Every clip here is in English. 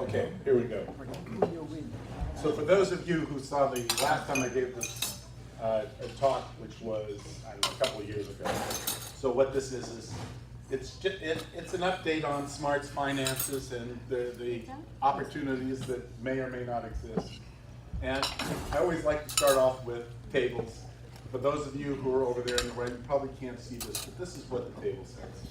Okay, here we go. So for those of you who saw the last time I gave this a talk, which was, I don't know, a couple of years ago. So what this is it's an update on Smart's finances and the opportunities that may or may not exist. And I always like to start off with tables. For those of you who are over there in the right, you probably can't see this, but this is what the table says.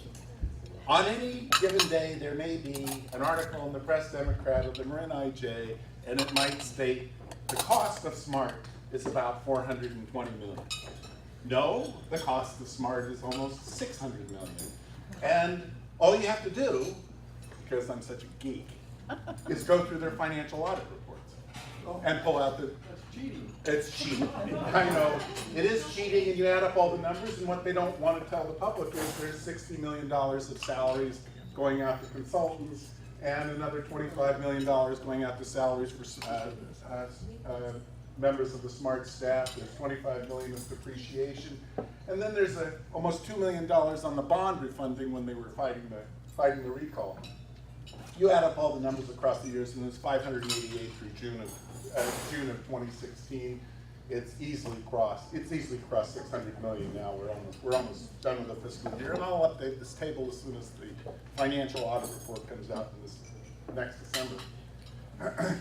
On any given day, there may be an article in the Press Democrat or the Marin IJ, and it might state the cost of Smart is about $420 million. No, the cost of Smart is almost $600 million. And all you have to do, because I'm such a geek, is go through their financial audit reports and pull out the. That's cheating. It's cheating. I know it is cheating, and you add up all the numbers, and what they don't want to tell the public is there's $60 million of salaries going out to consultants, and another $25 million going out to salaries for members of the Smart staff. There's $25 million of depreciation, and then there's almost $2 million on the bond refunding when they were fighting the recall. You add up all the numbers across the years, and it's 588 through June of 2016. It's easily crossed 600 million now. We're almost done with the fiscal year, and I'll update this table as soon as the financial audit report comes out in this next December.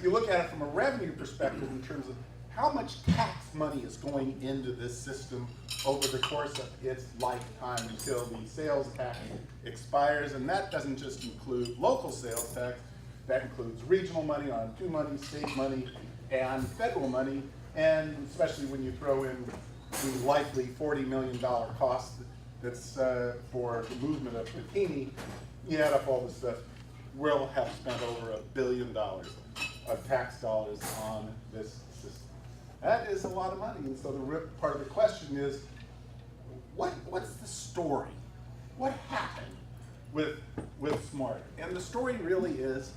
You look at it from a revenue perspective in terms of how much tax money is going into this system over the course of its lifetime until the sales tax expires, and that doesn't just include local sales tax, that includes regional money, R2 money, state money, and federal money, and especially when you throw in the likely $40 million cost that's for the movement of bikini, you add up all this stuff, we'll have spent over $1 billion of tax dollars on this system. That is a lot of money, and so the part of the question is, what's the story? What happened with Smart? And the story really is,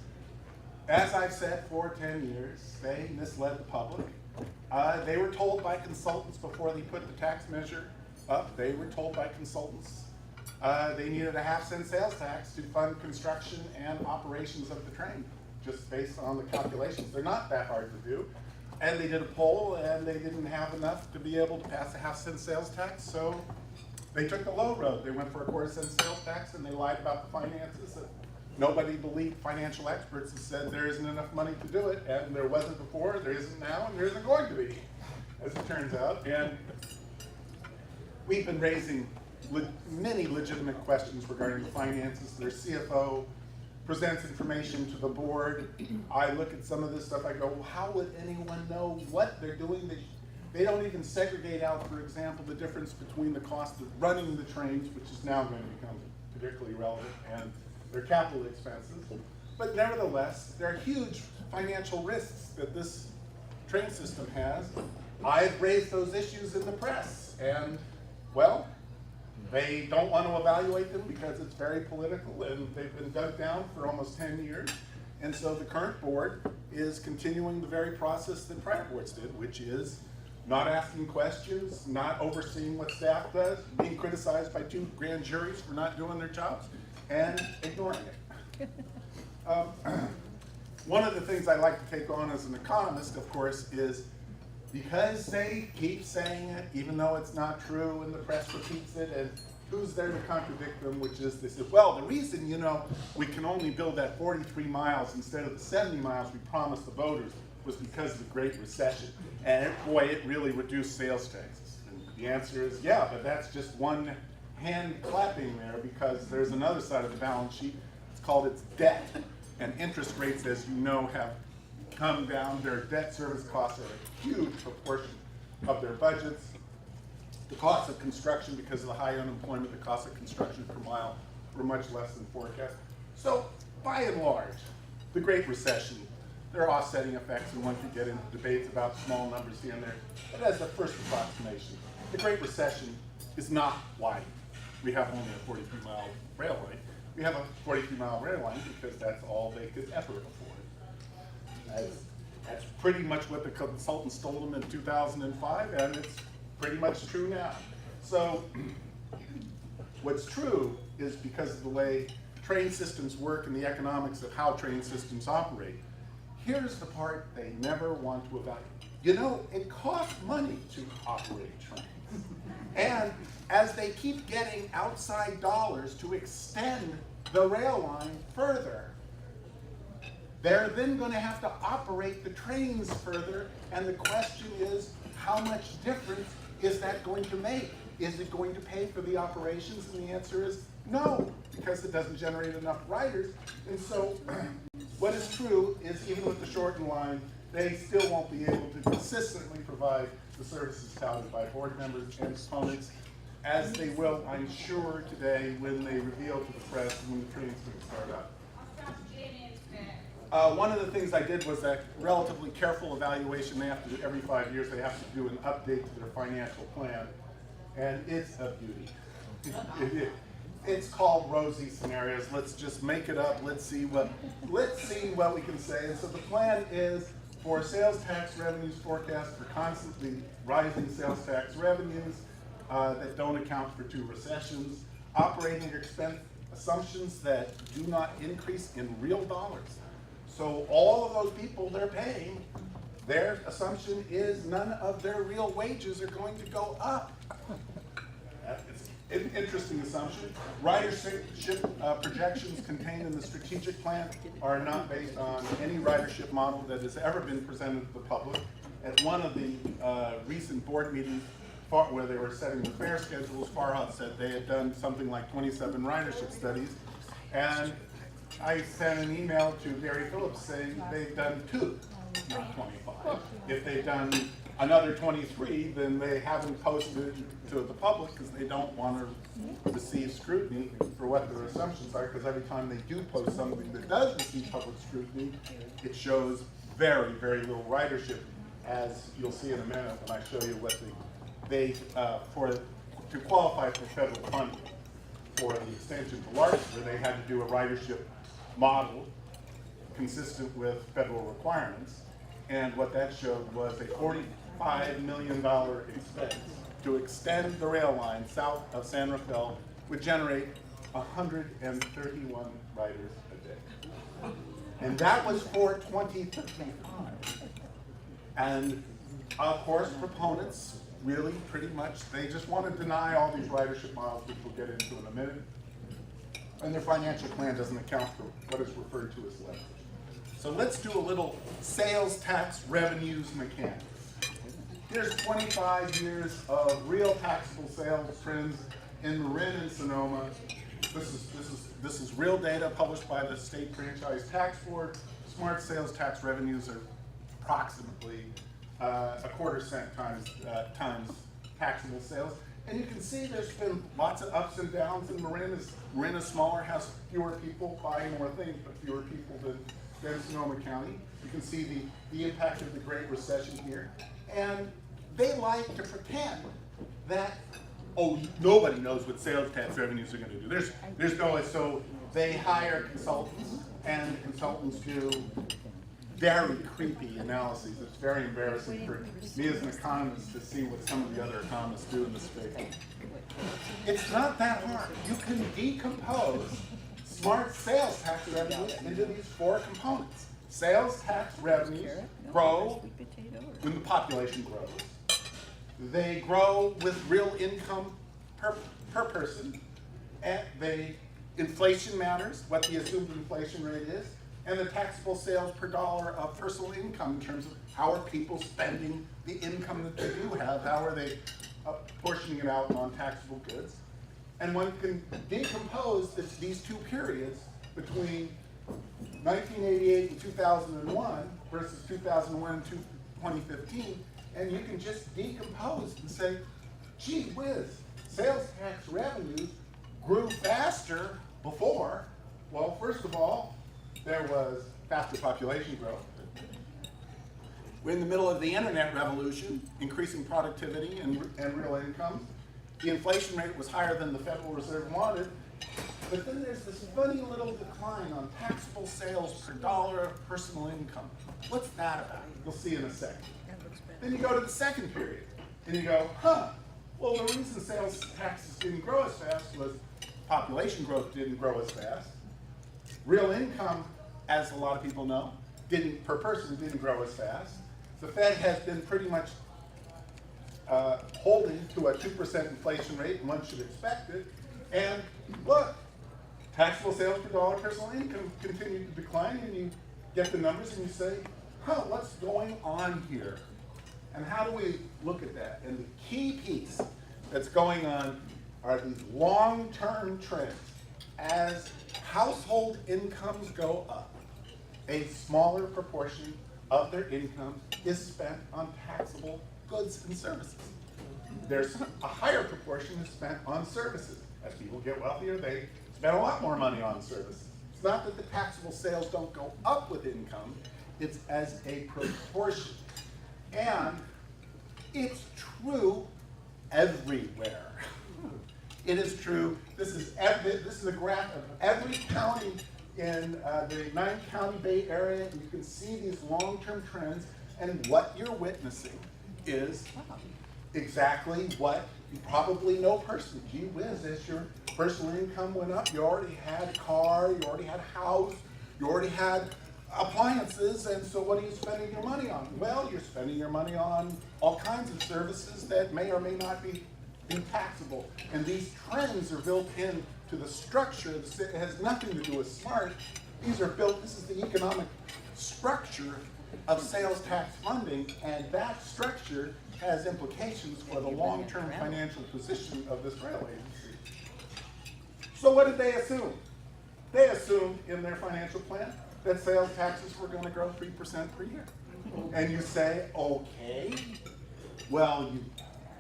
as I've said for 10 years, they misled the public. They were told by consultants before they put the tax measure up, they were told by consultants they needed a half-cent sales tax to fund construction and operations of the train, just based on the calculations. They're not that hard to do. And they did a poll, and they didn't have enough to be able to pass a half-cent sales tax, so they took the low road. They went for a quarter-cent sales tax, and they lied about the finances. Nobody believed financial experts who said there isn't enough money to do it, and there wasn't before, there isn't now, and there isn't going to be, as it turns out. And we've been raising many legitimate questions regarding the finances. Their CFO presents information to the board. I look at some of this stuff, I go, well, how would anyone know what they're doing? They don't even segregate out, for example, the difference between the cost of running the trains, which is now going to become particularly relevant, and their capital expenses. But nevertheless, there are huge financial risks that this train system has. I've raised those issues in the press, and, well, they don't want to evaluate them because it's very political, and they've been dug down for almost 10 years. And so the current board is continuing the very process that prior boards did, which is not asking questions, not overseeing what staff does, being criticized by 2 grand juries for not doing their jobs, and ignoring it. One of the things I like to take on as an economist, of course, is because they keep saying it, even though it's not true, and the press repeats it, and who's there to contradict them, which is they say, well, the reason, we can only build that 43 miles instead of the 70 miles we promised the voters was because of the Great Recession. And boy, it really reduced sales taxes. And the answer is, yeah, but that's just one hand clapping there, because there's another side of the balance sheet. It's called its debt. And interest rates, as you know, have come down. Their debt service costs are a huge proportion of their budgets. The cost of construction, because of the high unemployment, the cost of construction per mile were much less than forecast. So, by and large, the Great Recession, there are offsetting effects, and one could get into debates about small numbers here and there. But as a first approximation, the Great Recession is not why we have only a 43-mile rail line. We have a 43-mile rail line because that's all they could ever afford. That's pretty much what the consultants told them in 2005, and it's pretty much true now. So what's true is because of the way train systems work and the economics of how train systems operate. Here's the part they never want to evaluate. You know, it costs money to operate trains. And as they keep getting outside dollars to extend the rail line further, they're then going to have to operate the trains further, and the question is, how much difference is that going to make? Is it going to pay for the operations? And the answer is no, because it doesn't generate enough riders. And so what is true is even with the shortened line, they still won't be able to consistently provide the services touted by board members and opponents, as they will, I'm sure, today when they reveal to the press when the train's going to start up. One of the things I did was a relatively careful evaluation. They have to do every 5 years. They have to do an update to their financial plan, and it's a beauty. It's called rosy scenarios. Let's just make it up. Let's see what we can say. And so the plan is for sales tax revenues forecast for constantly rising sales tax revenues that don't account for 2 recessions, operating expense assumptions that do not increase in real dollars. So all of those people they're paying, their assumption is none of their real wages are going to go up. It's an interesting assumption. Ridership projections contained in the strategic plan are not based on any ridership model that has ever been presented to the public. At one of the recent board meetings where they were setting the fare schedules, Farhad said they had done something like 27 ridership studies, and I sent an email to Gary Phillips saying they've done 2, not 25. If they've done another 23, then they haven't posted to the public because they don't want to receive scrutiny for what their assumptions are, because every time they do post something that does receive public scrutiny, it shows very, very little ridership, as you'll see in a minute when I show you what to qualify for federal funding for the extension to Larkspur, they had to do a ridership model consistent with federal requirements, and what that showed was a $45 million expense to extend the rail line south of San Rafael would generate 131 riders a day. And that was for 2035. And of course, proponents really pretty much, they just want to deny all these ridership models, which we'll get into in a minute. And their financial plan doesn't account for what is referred to as leverage. So let's do a little sales tax revenues mechanics. Here's 25 years of real taxable sales trends in Marin and Sonoma. This is real data published by the State Franchise Tax Board. Smart sales tax revenues are approximately a quarter-cent times taxable sales. And you can see there's been lots of ups and downs, and Marin is smaller, has fewer people buying more things, but fewer people than Sonoma County. You can see the impact of the Great Recession here. And they like to pretend that, oh, nobody knows what sales tax revenues are going to do. There's no, so they hire consultants, and the consultants do very creepy analyses. It's very embarrassing for me as an economist to see what some of the other economists do in this space. It's not that hard. You can decompose smart sales tax revenues into these 4 components. Sales tax revenues grow when the population grows. They grow with real income per person. And inflation matters, what the assumed inflation rate is, and the taxable sales per dollar of personal income in terms of how are people spending the income that they do have, how are they portioning it out on taxable goods. And one can decompose these 2 periods between 1988 and 2001 versus 2001 and 2015, and you can just decompose and say, gee whiz, sales tax revenues grew faster before. Well, first of all, there was faster population growth. We're in the middle of the internet revolution, increasing productivity and real incomes. The inflation rate was higher than the Federal Reserve wanted, but then there's this funny little decline on taxable sales per dollar of personal income. What's that about? You'll see in a second. Then you go to the second period, and you go, well, the reason sales taxes didn't grow as fast was population growth didn't grow as fast, Real income, as a lot of people know, per person didn't grow as fast. The Fed has been pretty much holding to a 2% inflation rate, and one should expect it. And look, taxable sales per dollar personal income continue to decline, and you get the numbers and you say, huh, what's going on here? And how do we look at that? And the key piece that's going on are these long-term trends. As household incomes go up, a smaller proportion of their income is spent on taxable goods and services. There's a higher proportion is spent on services. As people get wealthier, they spend a lot more money on services. It's not that the taxable sales don't go up with income, it's as a proportion. And it's true everywhere. It is true. This is a graph of every county in the 9-county Bay Area. You can see these long-term trends, and what you're witnessing is exactly what you probably know personally. Gee whiz, as your personal income went up, you already had a car, you already had a house, you already had appliances, and so what are you spending your money on? Well, you're spending your money on all kinds of services that may or may not be taxable. And these trends are built into the structure. It has nothing to do with smart. These are built, this is the economic structure of sales tax funding, and that structure has implications for the long-term financial position of this rail agency. So what did they assume? They assumed in their financial plan that sales taxes were going to grow 3% per year. And you say, okay, well, you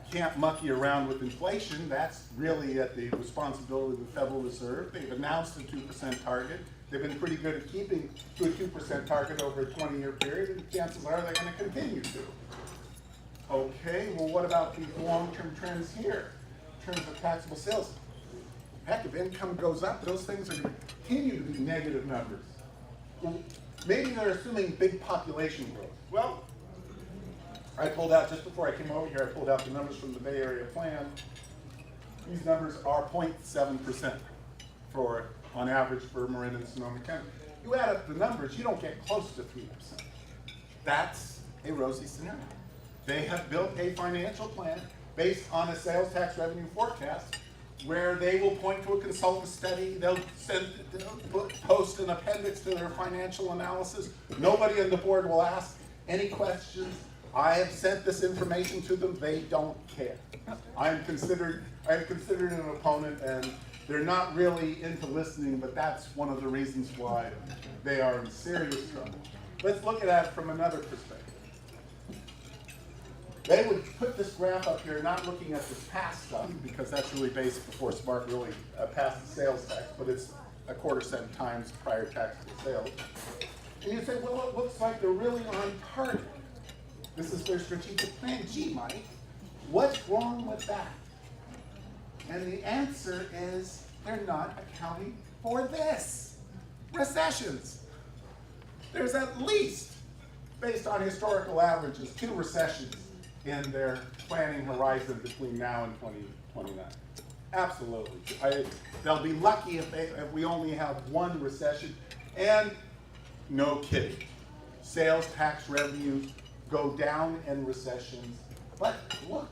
can't mucky around with inflation. That's really at the responsibility of the Federal Reserve. They've announced a 2% target. They've been pretty good at keeping to a 2% target over a 20-year period, and chances are they're going to continue to. Okay, well, what about these long-term trends here in terms of taxable sales? Heck, if income goes up, those things are going to continue to be negative numbers. Well, maybe they're assuming big population growth. Well, I pulled out, just before I came over here, I pulled out the numbers from the Bay Area plan. These numbers are 0.7% on average for Marin and Sonoma County. You add up the numbers, you don't get close to 3%. That's a rosy scenario. They have built a financial plan based on a sales tax revenue forecast where they will point to a consultant study, they'll post an appendix to their financial analysis. Nobody on the board will ask any questions. I have sent this information to them, they don't care. I'm considered an opponent, and they're not really into listening, but that's one of the reasons why they are in serious trouble. Let's look at it from another perspective. They would put this graph up here, not looking at the past stuff, because that's really based before SMART really passed the sales tax, but it's a quarter-cent times prior taxable sales. And you say, well, it looks like they're really on target. This is their strategic plan. Gee, Mike, what's wrong with that? And the answer is they're not accounting for this. Recessions. There's at least, based on historical averages, 2 recessions in their planning horizon between now and 2029. Absolutely. They'll be lucky if we only have 1 recession. And no kidding. Sales tax revenues go down in recessions. But look,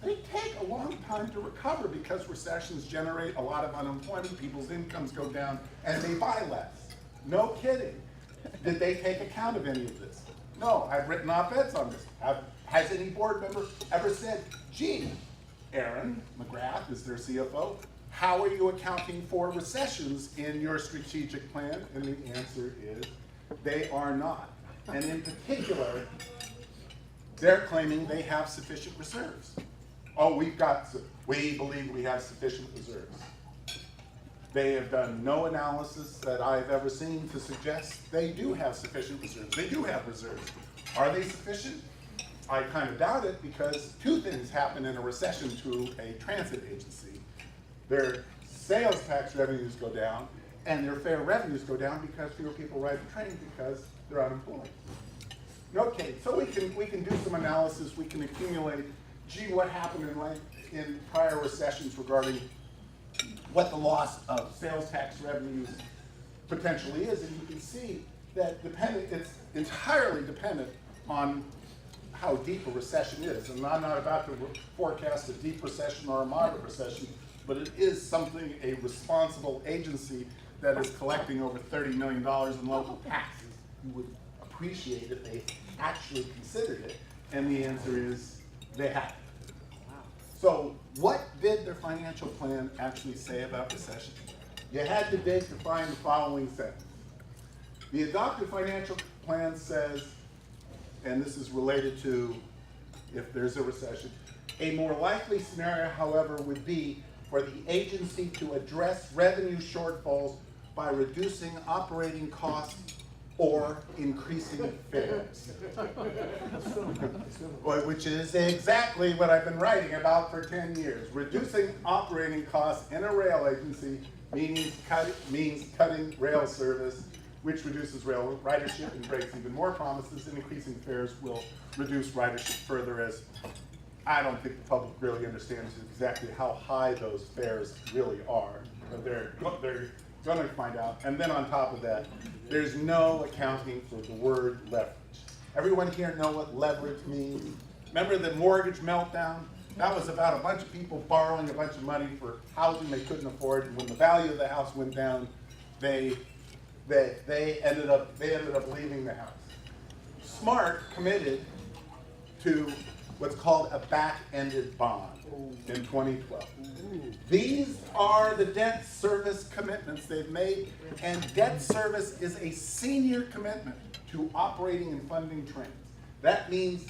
they take a long time to recover because recessions generate a lot of unemployment, people's incomes go down, and they buy less. No kidding. Did they take account of any of this? No, I've written op-eds on this. Has any board member ever said, gee, Aaron McGrath is their CFO, how are you accounting for recessions in your strategic plan? And the answer is, they are not. And in particular, they're claiming they have sufficient reserves. Oh, we believe we have sufficient reserves. They have done no analysis that I've ever seen to suggest they do have sufficient reserves. They do have reserves. Are they sufficient? I kind of doubt it, because 2 things happen in a recession to a transit agency. Their sales tax revenues go down, and their fare revenues go down because fewer people ride the train because they're unemployed. Okay, so we can do some analysis. We can accumulate, gee, what happened in prior recessions regarding what the loss of sales tax revenues potentially is, and you can see that it's entirely dependent on how deep a recession is. And I'm not about to forecast a deep recession or a moderate recession, but it is something a responsible agency that is collecting over $30 million in local taxes would appreciate if they actually considered it. And the answer is they have. So what did their financial plan actually say about recession? You had to dig to find the following sentence. The adopted financial plan says, and this is related to if there's a recession, a more likely scenario, however, would be for the agency to address revenue shortfalls by reducing operating costs or increasing fares. Which is exactly what I've been writing about for 10 years. Reducing operating costs in a rail agency means cutting rail service, which reduces rail ridership and breaks even more promises, and increasing fares will reduce ridership further, as I don't think the public really understands exactly how high those fares really are, but they're going to find out. And then on top of that, there's no accounting for the word leverage. Everyone here know what leverage means? Remember the mortgage meltdown? That was about a bunch of people borrowing a bunch of money for housing they couldn't afford, and when the value of the house went down, they ended up leaving the house. SMART committed to what's called a back-ended bond in 2012. These are the debt service commitments they've made, and debt service is a senior commitment to operating and funding trains. That means,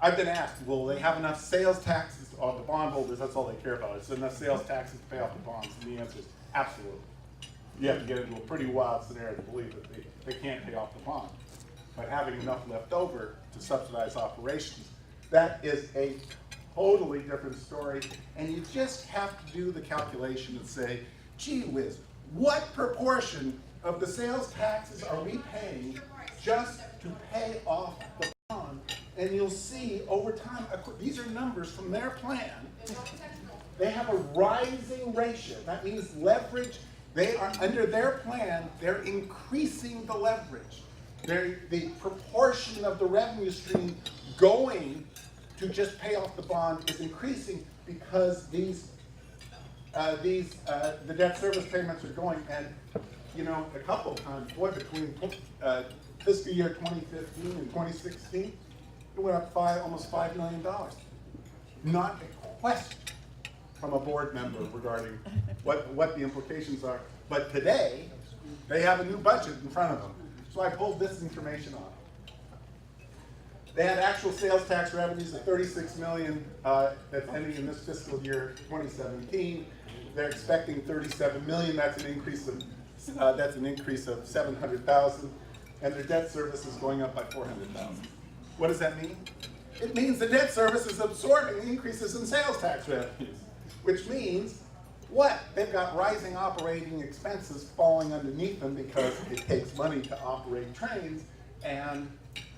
I've been asked, will they have enough sales taxes, or the bondholders, that's all they care about, is enough sales taxes to pay off the bonds, and the answer is absolutely. You have to get into a pretty wild scenario to believe that they can't pay off the bond. But having enough left over to subsidize operations, that is a totally different story, and you just have to do the calculation and say, gee whiz, what proportion of the sales taxes are we paying just to pay off the bond? And you'll see over time, these are numbers from their plan. They have a rising ratio. That means leverage. They are, under their plan, they're increasing the leverage. The proportion of the revenue stream going to just pay off the bond is increasing because the debt service payments are going, and a couple of times, between fiscal year 2015 and 2016, it went up almost $5 million. Not a question from a board member regarding what the implications are. But today, they have a new budget in front of them. So I pulled this information off. They had actual sales tax revenues of $36 million that's ending in this fiscal year 2017. They're expecting $37 million. That's an increase of $700,000, and their debt service is going up by $400,000. What does that mean? It means the debt service is absorbing increases in sales tax revenues, which means what? They've got rising operating expenses falling underneath them because it takes money to operate trains, and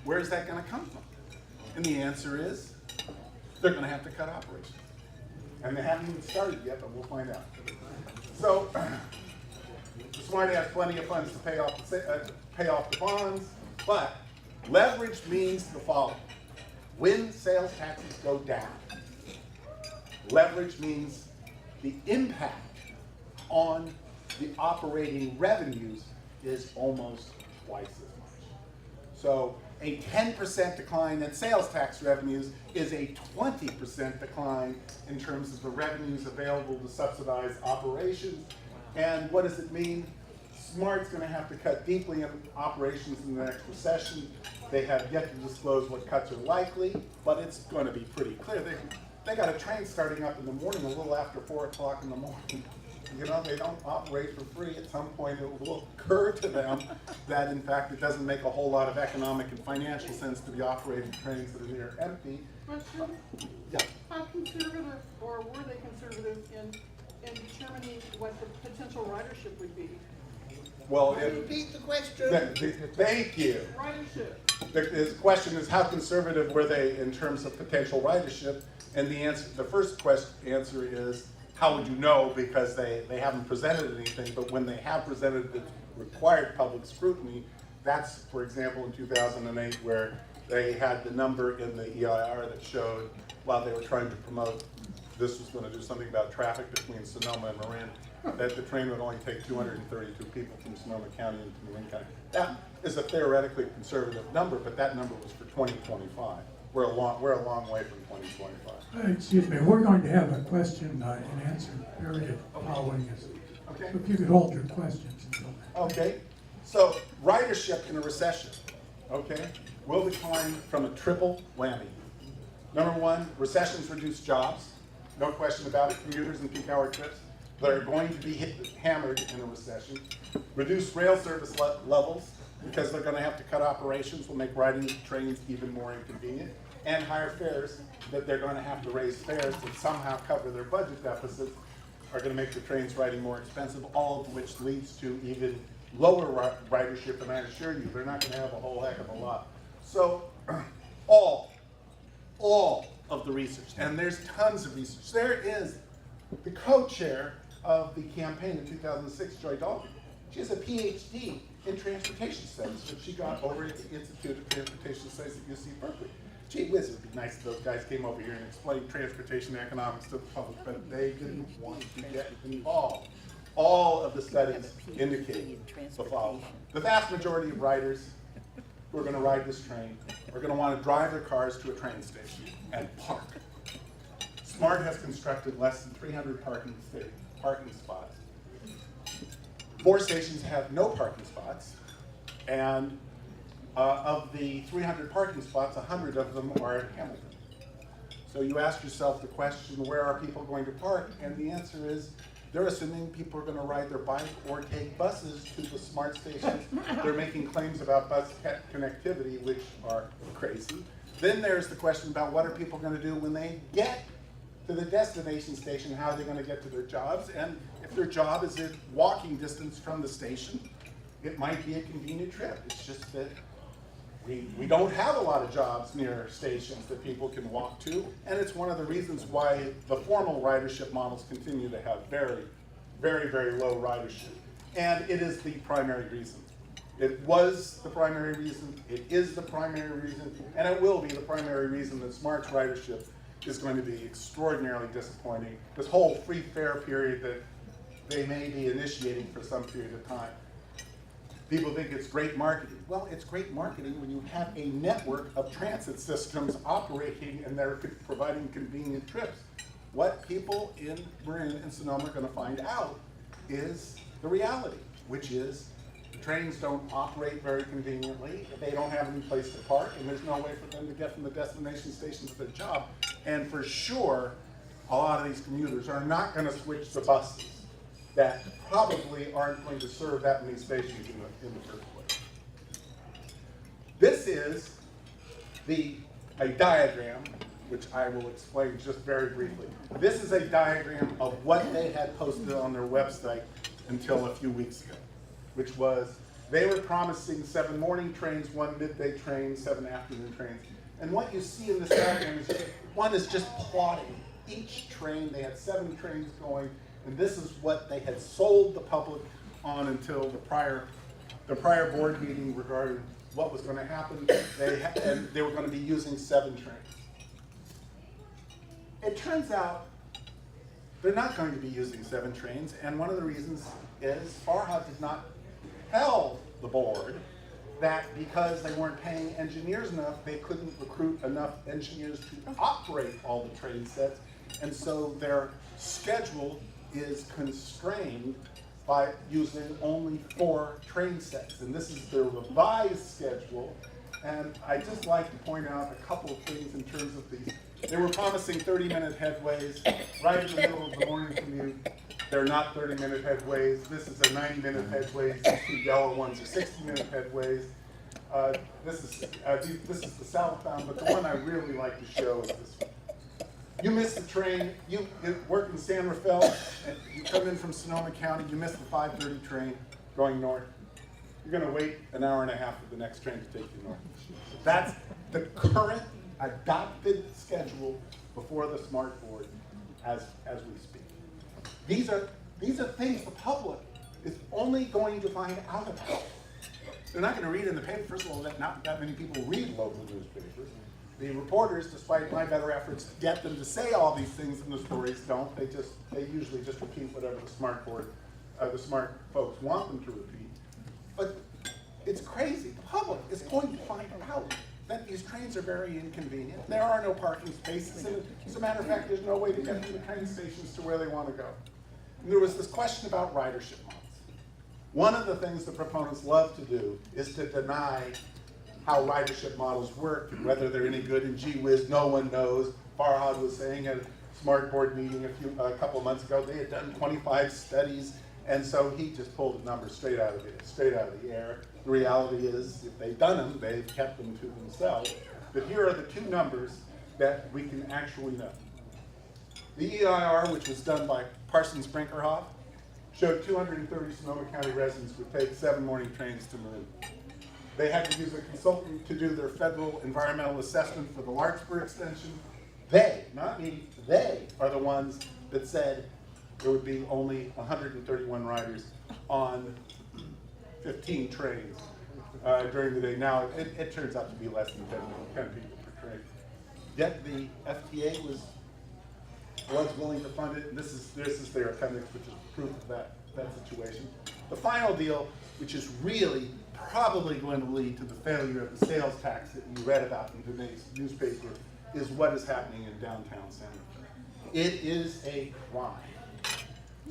where's that going to come from? And the answer is they're going to have to cut operations. And they haven't even started yet, but we'll find out. So the SMART has plenty of funds to pay off the bonds, but leverage means the following. When sales taxes go down, leverage means the impact on the operating revenues is almost twice as much. So a 10% decline in sales tax revenues is a 20% decline in terms of the revenues available to subsidize operations. And what does it mean? SMART's going to have to cut deeply in operations in the next recession. They have yet to disclose what cuts are likely, but it's going to be pretty clear. They got a train starting up in the morning a little after 4 o'clock in the morning. They don't operate for free. At some point it will occur to them that in fact it doesn't make a whole lot of economic and financial sense to be operating trains that are near empty. Yeah. How conservative, or were they conservative in determining what the potential ridership would be? Well, repeat the question. Thank you. Ridership. The question is, how conservative were they in terms of potential ridership? And the first answer is, how would you know? Because they haven't presented anything, but when they have presented required public scrutiny. That's, for example, in 2008, where they had the number in the EIR that showed, while they were trying to promote this was going to do something about traffic between Sonoma and Marin, that the train would only take 232 people from Sonoma County into Marin County. That is a theoretically conservative number, but that number was for 2025. We're a long way from 2025. Excuse me, we're going to have a question and answer period following this. Okay. If you could hold your questions until then. Okay. So ridership in a recession, okay, will decline from a triple whammy. Number one, recessions reduce jobs. No question about it. Commuters and peak hour trips that are going to be hammered in a recession. Reduce rail service levels because they're going to have to cut operations, will make riding trains even more inconvenient. And higher fares that they're going to have to raise fares to somehow cover their budget deficits are going to make the trains riding more expensive, all of which leads to even lower ridership, and I assure you they're not going to have a whole heck of a lot. So all of the research, and there's tons of research. There is the co-chair of the campaign in 2006, Joy Dalton. She has a PhD in transportation studies, which she got over at the Institute of Transportation Studies at UC Berkeley. Gee whiz, it would be nice if those guys came over here and explained transportation economics to the public, but they didn't want to get involved. All of the studies indicate the following. The vast majority of riders who are going to ride this train are going to want to drive their cars to a train station and park. SMART has constructed less than 300 parking spots. 4 stations have no parking spots, and of the 300 parking spots, 100 of them are in Hamilton. So you ask yourself the question, where are people going to park? And the answer is, they're assuming people are going to ride their bike or take buses to the SMART stations. They're making claims about bus connectivity, which are crazy. Then there's the question about what are people going to do when they get to the destination station, how are they going to get to their jobs? And if their job is in walking distance from the station, it might be a convenient trip. It's just that we don't have a lot of jobs near stations that people can walk to, and it's one of the reasons why the formal ridership models continue to have very, very, very low ridership. And it is the primary reason. It was the primary reason, it is the primary reason, and it will be the primary reason that SMART's ridership is going to be extraordinarily disappointing. This whole free fare period that they may be initiating for some period of time. People think it's great marketing. Well, it's great marketing when you have a network of transit systems operating and they're providing convenient trips. What people in Marin and Sonoma are going to find out is the reality, which is the trains don't operate very conveniently, they don't have any place to park, and there's no way for them to get from the destination station to their job. And for sure, a lot of these commuters are not going to switch to buses that probably aren't going to serve that many stations in the first place. This is a diagram, which I will explain just very briefly. This is a diagram of what they had posted on their website until a few weeks ago, which was they were promising 7 morning trains, 1 midday train, 7 afternoon trains. And what you see in this diagram is one is just plotting each train. They had 7 trains going. And this is what they had sold the public on until the prior board meeting regarding what was going to happen. And they were going to be using 7 trains. It turns out they're not going to be using 7 trains, and one of the reasons is Farha did not tell the board that because they weren't paying engineers enough, they couldn't recruit enough engineers to operate all the train sets, and so their schedule is constrained by using only 4 train sets. And this is their revised schedule. And I'd just like to point out a couple of things in terms of these. They were promising 30-minute headways right in the middle of the morning commute. They're not 30-minute headways. This is a 90-minute headways. The 2 yellow ones are 60-minute headways. This is the southbound, but the one I really like to show is this one. You miss the train, you work in San Rafael, and you come in from Sonoma County, you miss the 5:30 train going north. You're going to wait an hour and a half for the next train to take you north. That's the current adopted schedule before the SMART board as we speak. These are things the public is only going to find out about it. They're not going to read in the paper. First of all, that not that many people read local newspapers. The reporters, despite my better efforts to get them to say all these things in the stories, don't. They usually just repeat whatever the smart folks want them to repeat. But it's crazy. The public is going to find out that these trains are very inconvenient. There are no parking spaces, and as a matter of fact, there's no way to get from the train stations to where they want to go. And there was this question about ridership models. One of the things the proponents love to do is to deny how ridership models work, and whether they're any good, and gee whiz, no one knows. Farhad was saying at a smart board meeting a couple of months ago, they had done 25 studies, and so he just pulled the numbers straight out of the air. The reality is, if they've done them, they've kept them to themselves. But here are the two numbers that we can actually know. The EIR, which was done by Parsons Brinkerhoff, showed 230 Sonoma County residents would take 7 morning trains to Marin. They had to use a consultant to do their federal environmental assessment for the Larkspur extension. They, not me, they are the ones that said there would be only 131 riders on 15 trains during the day. Now, it turns out to be less than 10 people per train. Yet the FTA was willing to fund it, and this is their appendix, which is proof of that situation. The final deal, which is really probably going to lead to the failure of the sales tax that you read about in today's newspaper, is what is happening in downtown San Rafael. It is a crime.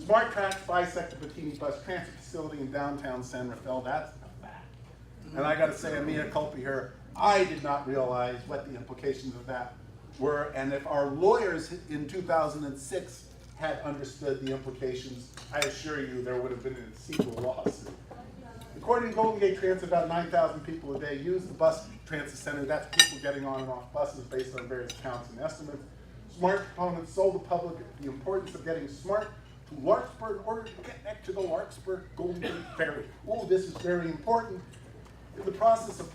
Smart Tracks bisect the Bettini bus transit facility in downtown San Rafael. That's a fact. And I got to say, mea culpa here, I did not realize what the implications of that were, and if our lawyers in 2006 had understood the implications, I assure you there would have been a sequel lawsuit. According to Golden Gate Transit, about 9,000 people a day use the bus transit center. That's people getting on and off buses based on various counts and estimates. Smart proponents sold the public the importance of getting smart to Larkspur in order to connect to the Larkspur Golden Gate Ferry. Oh, this is very important. In the process of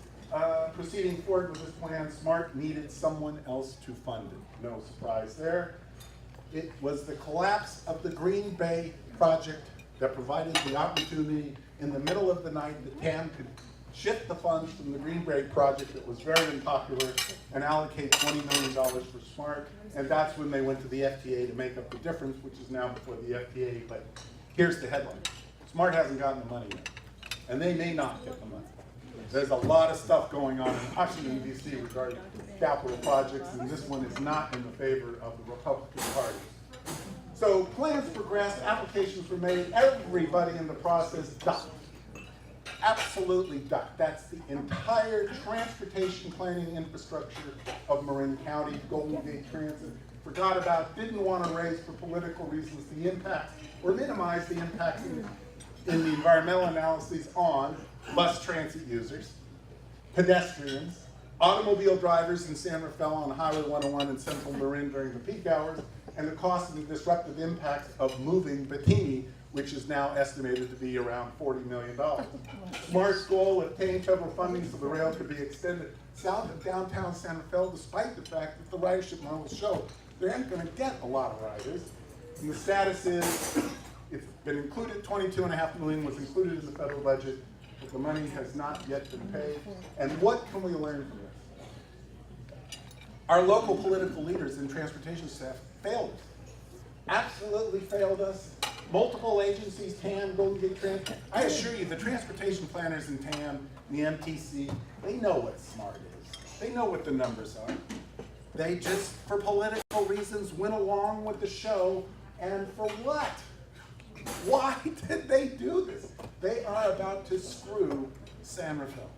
proceeding forward with this plan, Smart needed someone else to fund it. No surprise there. It was the collapse of the Green Bay project that provided the opportunity in the middle of the night that TAM could shift the funds from the Green Bay project that was very unpopular and allocate $20 million for Smart. And that's when they went to the FTA to make up the difference, which is now before the FTA. But here's the headline. Smart hasn't gotten the money yet, and they may not get the money. There's a lot of stuff going on in Washington, D.C. regarding capital projects, and this one is not in the favor of the Republican Party. So plans progressed, applications were made, everybody in the process ducked. Absolutely ducked. That's the entire transportation planning infrastructure of Marin County. Golden Gate Transit forgot about, didn't want to raise for political reasons the impacts or minimize the impacts in the environmental analyses on bus transit users, pedestrians, automobile drivers in San Rafael on Highway 101 in central Marin during the peak hours, and the cost and the disruptive impacts of moving Bettini, which is now estimated to be around $40 million. Smart's goal of obtaining federal funding so the rail could be extended south of downtown San Rafael, despite the fact that the ridership models show they aren't going to get a lot of riders. And the status is, it's been included, $22.5 million was included in the federal budget, but the money has not yet been paid. And what can we learn from this? Our local political leaders and transportation staff failed us. Absolutely failed us. Multiple agencies, TAM, Golden Gate Transit. I assure you, the transportation planners in TAM, the MTC, they know what SMART is. They know what the numbers are. They just, for political reasons, went along with the show, and for what? Why did they do this? They are about to screw San Rafael.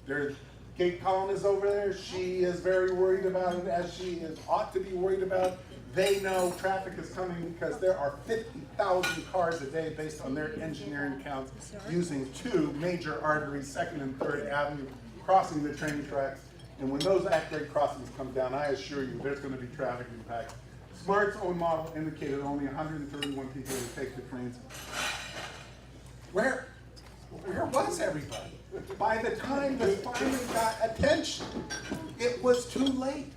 Their Kate Collin is over there. She is very worried about it, as she ought to be worried about. They know traffic is coming because there are 50,000 cars a day based on their engineering counts using 2 major arteries, 2nd and 3rd Avenue, crossing the train tracks. And when those at-grade crossings come down, I assure you there's going to be traffic impacts. Smart's own model indicated only 131 people would take the trains. Where was everybody? By the time they finally got attention, it was too late.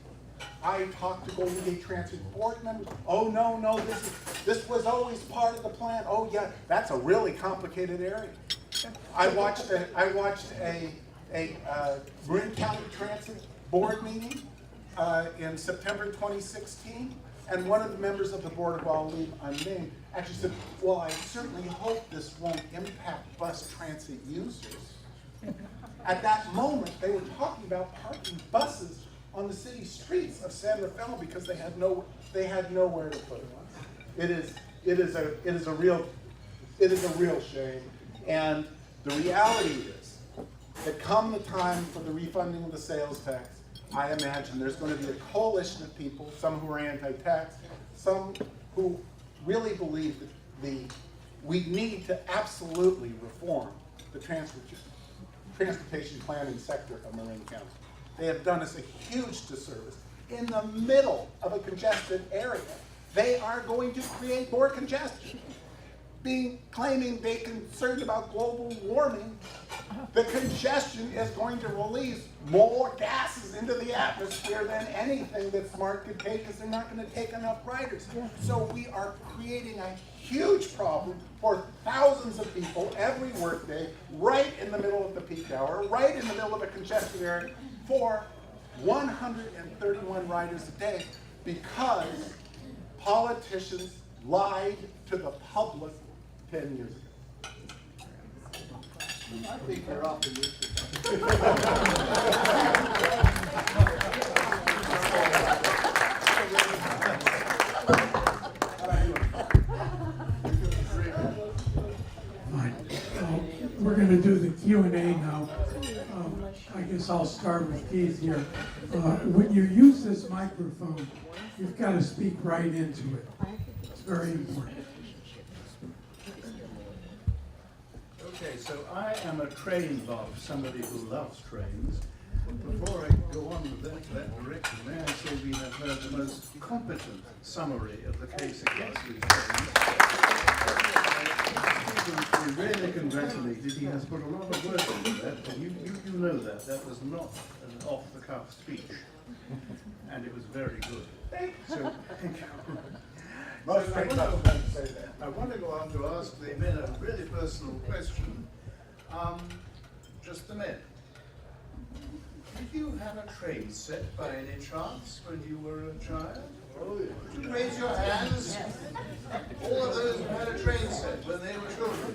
I talked to Golden Gate Transit board members. Oh, no, this was always part of the plan. Oh, yeah, that's a really complicated area. I watched a Marin County Transit board meeting in September 2016, and one of the members of the board, who I'll leave unnamed, actually said, well, I certainly hope this won't impact bus transit users. At that moment, they were talking about parking buses on the city streets of San Rafael because they had nowhere to put them. It is a real shame. And the reality is that come the time for the refunding of the sales tax, I imagine there's going to be a coalition of people, some who are anti-tax, some who really believe that we need to absolutely reform the transportation planning sector of Marin County. They have done us a huge disservice. In the middle of a congested area, they are going to create more congestion. Claiming they're concerned about global warming, the congestion is going to release more gases into the atmosphere than anything that SMART could take, because they're not going to take enough riders. So we are creating a huge problem for thousands of people every workday, right in the middle of the peak hour, right in the middle of a congested area, for 131 riders a day, because politicians lied to the public 10 years ago. I think they're optimistic. Fine. We're going to do the Q&A now. I guess I'll start with Keith here. When you use this microphone, you've got to speak right into it. It's very important. Okay, so I am a train buff, somebody who loves trains. Before I go on with that direction, may I say we have heard the most competent summary of the case against these trains. We really congratulated. He has put a lot of work into that, and you know that. That was not an off-the-cuff speech, and it was very good. So, thank you. Most train buffs don't say that. I want to go on to ask the men a really personal question. Just a minute. Did you have a train set by any chance when you were a child? Would you raise your hands? All of those who had a train set when they were children.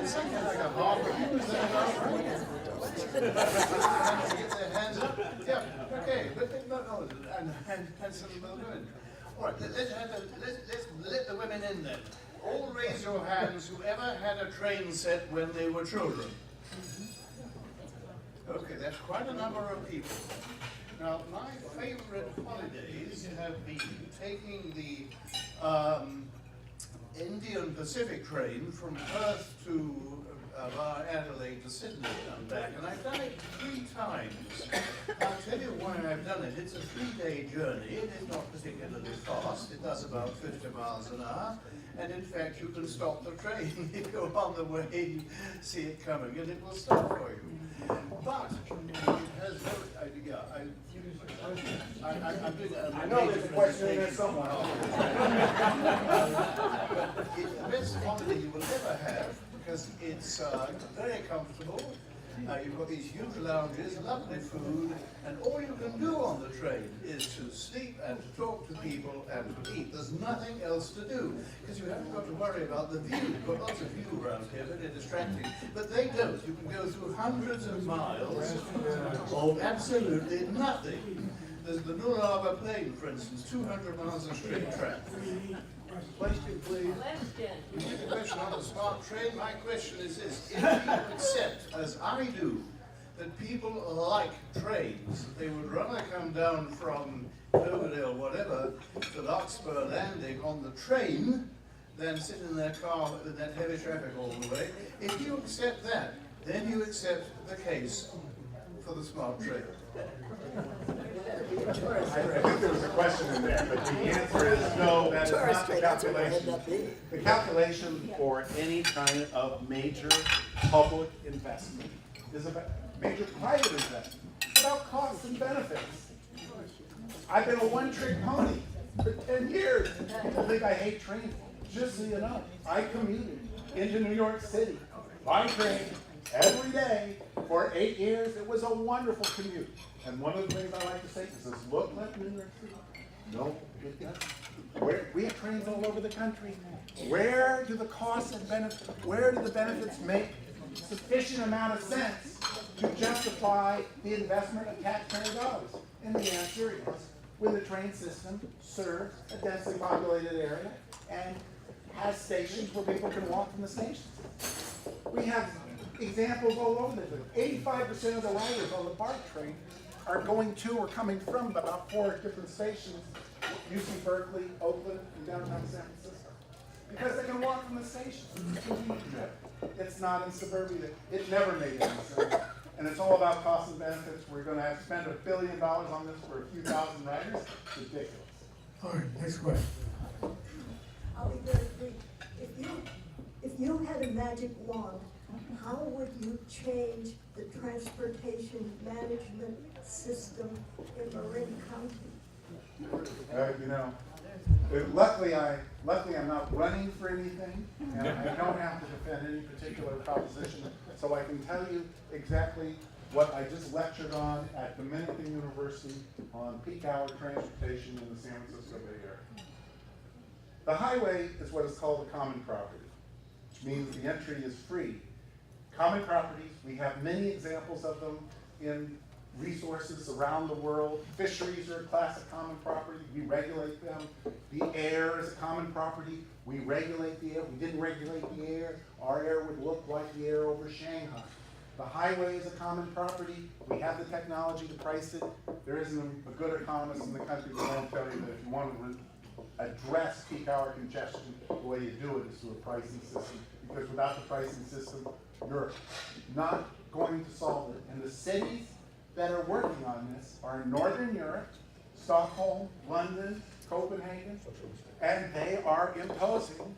Something like a half of you. Is that about right? Get their hands up. Yeah, okay. No, and some of them going. All right, let's let the women in then. All raise your hands who ever had a train set when they were children. Okay, that's quite a number of people. Now, my favorite holidays have been taking the Indian Pacific train from Perth to via Adelaide to Sydney and back, and I've done it 3 times. I'll tell you why I've done it. It's a 3-day journey. It is not particularly fast. It does about 50 miles an hour, and in fact, you can stop the train. You go on the way, you see it coming, and it will stop for you. But it has no, I know there's a question in there somewhere. It's the best holiday you will ever have, because it's very comfortable. You've got these huge lounges, lovely food, and all you can do on the train is to sleep and to talk to people and to eat. There's nothing else to do, because you haven't got to worry about the view. You've got lots of view around here, very distracting. But they don't. You can go through hundreds of miles of absolutely nothing. There's the Nullarbor Plain, for instance, 200 miles of straight track. Question, please. You get a question on the smart train. My question is this: if you accept, as I do, that people like trains, that they would rather come down from Cloverdale, whatever, to Larkspur Landing on the train than sit in their car with that heavy traffic all the way. If you accept that, then you accept the case for the smart train. I think there was a question in there, but the answer is no, that is not the calculation. The calculation for any kind of major public investment is about major private investment. It's about costs and benefits. I've been a one-trick pony for 10 years. People think I hate trains. Just so you know, I commuted into New York City by train every day for 8 years. It was a wonderful commute. And one of the things I like to say is, does it look like New York City? No, it doesn't. We have trains all over the country. Where do the costs and benefits, where do the benefits make sufficient amount of sense to justify the investment of taxpayer dollars? And the answer is, when the train system serves a densely populated area and has stations where people can walk from the stations. We have examples all over the place. 85% of the riders on the BART train are going to or coming from about 4 different stations, UC Berkeley, Oakland, and downtown San Francisco. Because they can walk from the station. It's not in suburbia. It never made any sense. And it's all about costs and benefits. We're going to have to spend $1 billion on this for a few thousand riders. It's ridiculous. All right, next question. I'll be very brief. If you had a magic wand, how would you change the transportation management system in Marin County? You know, luckily I'm not running for anything, and I don't have to defend any particular proposition, so I can tell you exactly what I just lectured on at Dominican University on peak hour transportation in the San Francisco Bay Area. The highway is what is called a common property, which means the entry is free. Common properties, we have many examples of them in resources around the world. Fisheries are a class of common property, we regulate them. The air is a common property, we regulate the air. We didn't regulate the air, our air would look like the air over Shanghai. The highway is a common property, we have the technology to price it. There isn't a good economist in the country that won't tell you that if you want to address peak hour congestion, the way you do it is through a pricing system, because without the pricing system, you're not going to solve it. And the cities that are working on this are in Northern Europe, Stockholm, London, Copenhagen, and they are imposing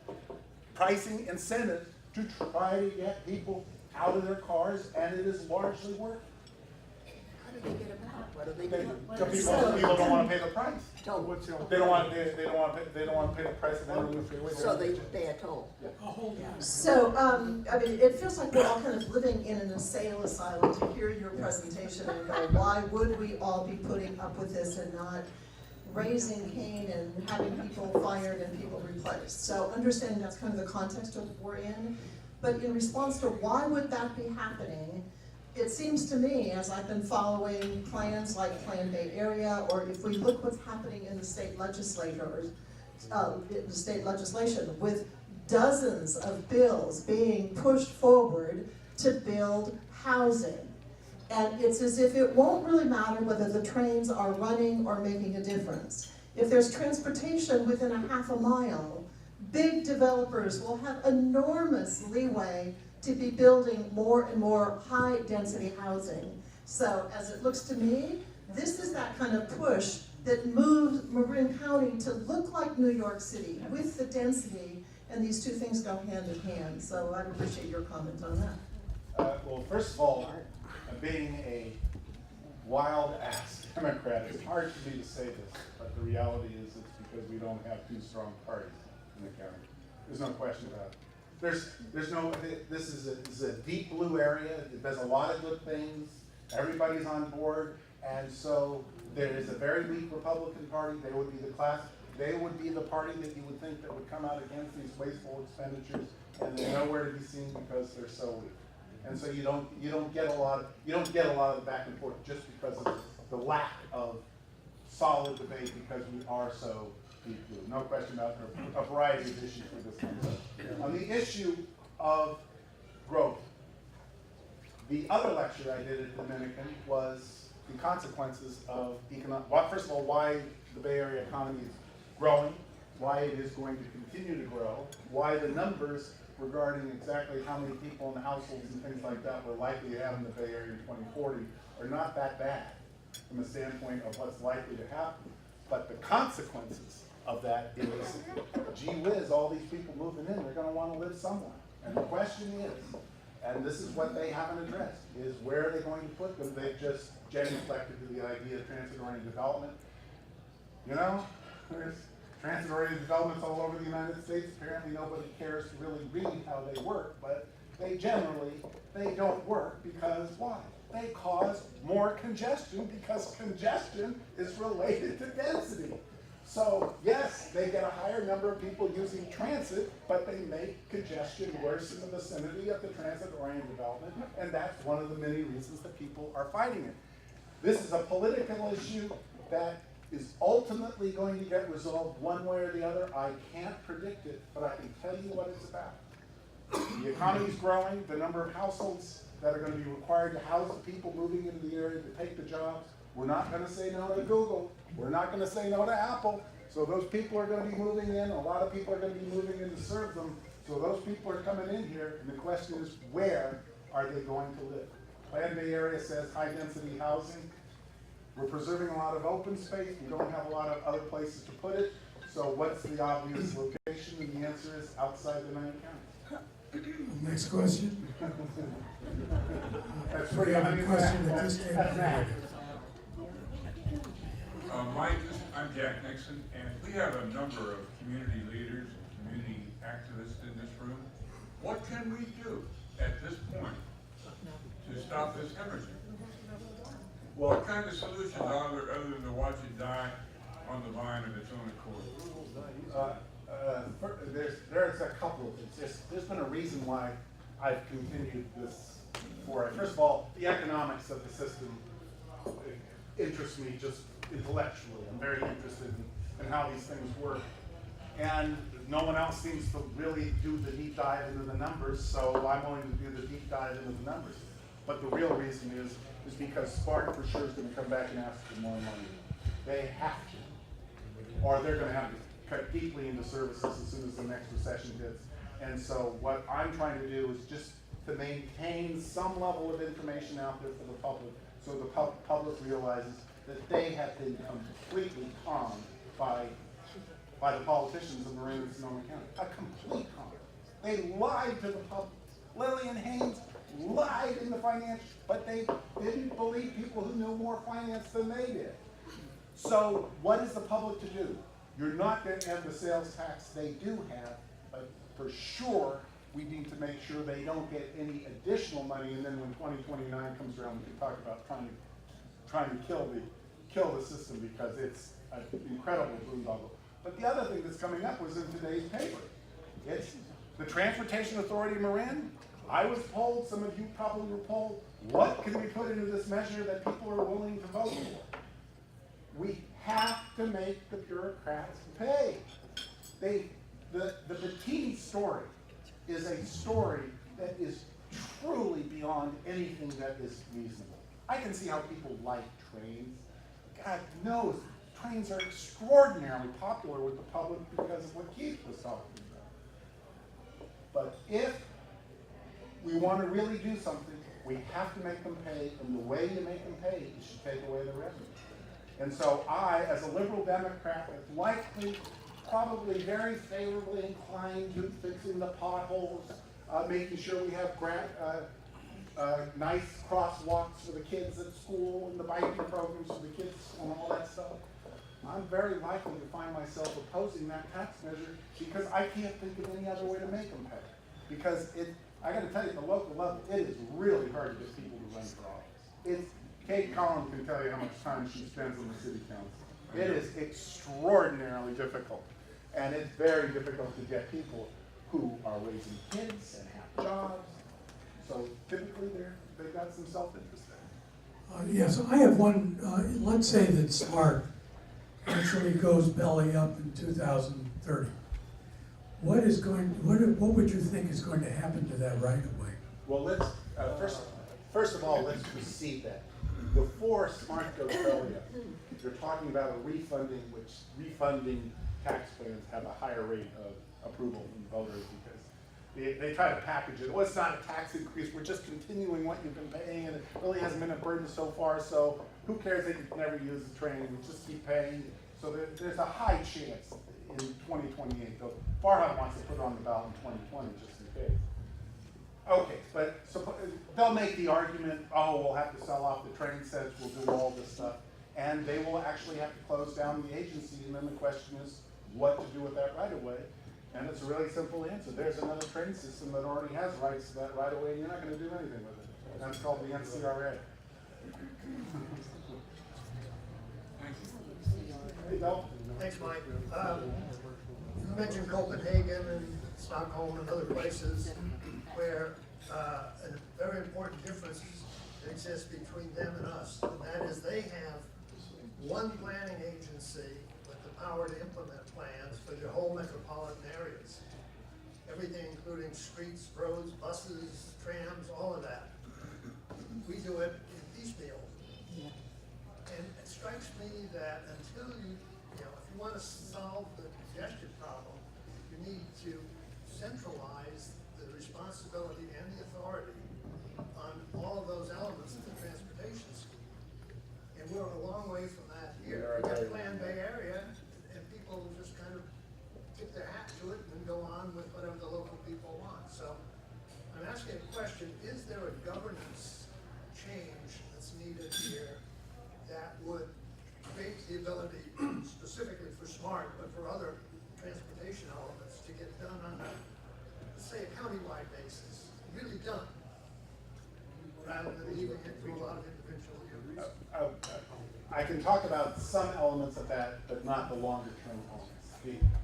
pricing incentives to try to get people out of their cars, and it is largely working. How do they get them out? What do they They, do? people don't want to pay the price. Toll. They don't want to pay the price of entering the freeway. So they pay a toll. So, I mean, it feels like we're all kind of living in an insane asylum to hear your presentation and go, why would we all be putting up with this and not raising Cain and having people fired and people replaced? So understanding that's kind of the context of we're in, but in response to why would that be happening, it seems to me, as I've been following plans like Plan Bay Area, or if we look what's happening in the state legislators, the state legislation, with dozens of bills being pushed forward to build housing. And it's as if it won't really matter whether the trains are running or making a difference. If there's transportation within a half a mile, big developers will have enormous leeway to be building more and more high-density housing. So as it looks to me, this is that kind of push that moves Marin County to look like New York City with the density, and these two things go hand in hand. So I'd appreciate your comment on that. Well, first of all, being a wild-ass Democrat, it's hard for me to say this, but the reality is it's because we don't have two strong parties in the county. There's no question about it. This is a deep blue area. It does a lot of good things. Everybody's on board, and so there is a very weak Republican Party. They would be the party that you would think that would come out against these wasteful expenditures, and they're nowhere to be seen because they're so weak. And so you don't get a lot of the back and forth just because of the lack of solid debate, because we are so deep blue. No question about a variety of issues with this one. On the issue of growth, the other lecture I did at Dominican was the consequences of first of all, why the Bay Area economy is growing, why it is going to continue to grow, why the numbers regarding exactly how many people in the households and things like that we're likely to have in the Bay Area in 2040 are not that bad from the standpoint of what's likely to happen. But the consequences of that is, gee whiz, all these people moving in, they're going to want to live somewhere. And the question is, and this is what they haven't addressed, is where are they going to put them? They've just genuflected to the idea of transit-oriented development. You know, there's transit-oriented developments all over the United States. Apparently nobody cares to really read how they work, but they don't work because why? They cause more congestion because congestion is related to density. So yes, they get a higher number of people using transit, but they make congestion worse in the vicinity of the transit-oriented development, and that's one of the many reasons that people are fighting it. This is a political issue that is ultimately going to get resolved one way or the other. I can't predict it, but I can tell you what it's about. The economy's growing, the number of households that are going to be required to house the people moving into the area to take the jobs. We're not going to say no to Google. We're not going to say no to Apple. So those people are going to be moving in. A lot of people are going to be moving in to serve them. So those people are coming in here, and the question is, where are they going to live? Plan Bay area says high density housing. We're preserving a lot of open space. We don't have a lot of other places to put it. So what's the obvious location? And the answer is outside the 9 counties. Next question. That's pretty We have a question at this table. That's that. Mike, I'm Jack Nixon, and we have a number of community leaders and community activists in this room. What can we do at this point to stop this hemorrhaging? What kind of solutions are there other than to watch it die on the vine of its own accord? There's a couple of things. There's been a reason why I've continued this for it. First of all, the economics of the system interests me just intellectually. I'm very interested in how these things work. And no one else seems to really do the deep dive into the numbers, so I'm willing to do the deep dive into the numbers. But the real reason is because Spark for sure is going to come back and ask for more money. They have to. Or they're going to have to cut deeply into services as soon as the next recession hits. And so what I'm trying to do is just to maintain some level of information out there for the public, so the public realizes that they have been completely conned by the politicians of Marin and Sonoma County. A complete con. They lied to the public. Lillian Haynes lied in the financial, but they didn't believe people who knew more finance than they did. So what is the public to do? You're not going to have the sales tax they do have, but for sure, we need to make sure they don't get any additional money, and then when 2029 comes around, we can talk about trying to kill the system, because it's an incredible boondoggle. But the other thing that's coming up was in today's paper. It's the Transportation Authority of Marin. I was polled, some of you probably were polled, what can we put into this measure that people are willing to vote for? We have to make the bureaucrats pay. The Bettini story is a story that is truly beyond anything that is reasonable. I can see how people like trains. God knows, trains are extraordinarily popular with the public because of what Keith was talking about. But if we want to really do something, we have to make them pay, and the way you make them pay is to take away the revenue. And so I, as a liberal Democrat, is likely, probably very favorably inclined to fixing the potholes, making sure we have nice crosswalks for the kids at school, and the biking programs for the kids and all that stuff. I'm very likely to find myself opposing that tax measure because I can't think of any other way to make them pay. Because I got to tell you, at the local level, it is really hard to get people to run for office. Kate Collins can tell you how much time she spends on the city council. It is extraordinarily difficult. And it's very difficult to get people who are raising kids and have jobs. So typically they've got some self-interest there. Yes, I have one, let's say that Spark actually goes belly up in 2030. What would you think is going to happen to that right of way? Well, let's, first of all, let's receive that. Before Smart goes belly up, you're talking about a refunding, which refunding tax plans have a higher rate of approval from voters because they try to package it. Well, it's not a tax increase, we're just continuing what you've been paying, and it really hasn't been a burden so far, so who cares that you've never used the train, we just keep paying. So there's a high chance in 2028, though Farhad wants to put it on the ballot in 2020 just in case. Okay, but so they'll make the argument, oh, we'll have to sell off the train sets, we'll do all this stuff. and they will actually have to close down the agency, and then the question is what to do with that right of way. And it's a really simple answer. There's another train system that already has rights to that right of way, and you're not going to do anything with it. And that's called the NCRA. Thank you. Hey, Bill? Thanks, Mike. You mentioned Copenhagen and Stockholm and other places where a very important difference exists between them and us, and that is they have one planning agency with the power to implement plans for their whole metropolitan areas. Everything including streets, roads, buses, trams, all of that. We do it in piecemeal. And it strikes me that until you know, if you want to solve the congestion problem, you need to centralize the responsibility and the authority on all of those elements of the transportation scheme. And we're a long way from that here. We got Plan Bay Area, and people just kind of tip their hat to it and go on with whatever the local people want. So I'm asking a question, is there a governance change that's needed here that would create the ability, specifically for SMART, but for other transportation elements, to get done on a, let's say, a countywide basis, really done, rather than leaving it to a lot of individual units? I can talk about some elements of that, but not the longer term elements.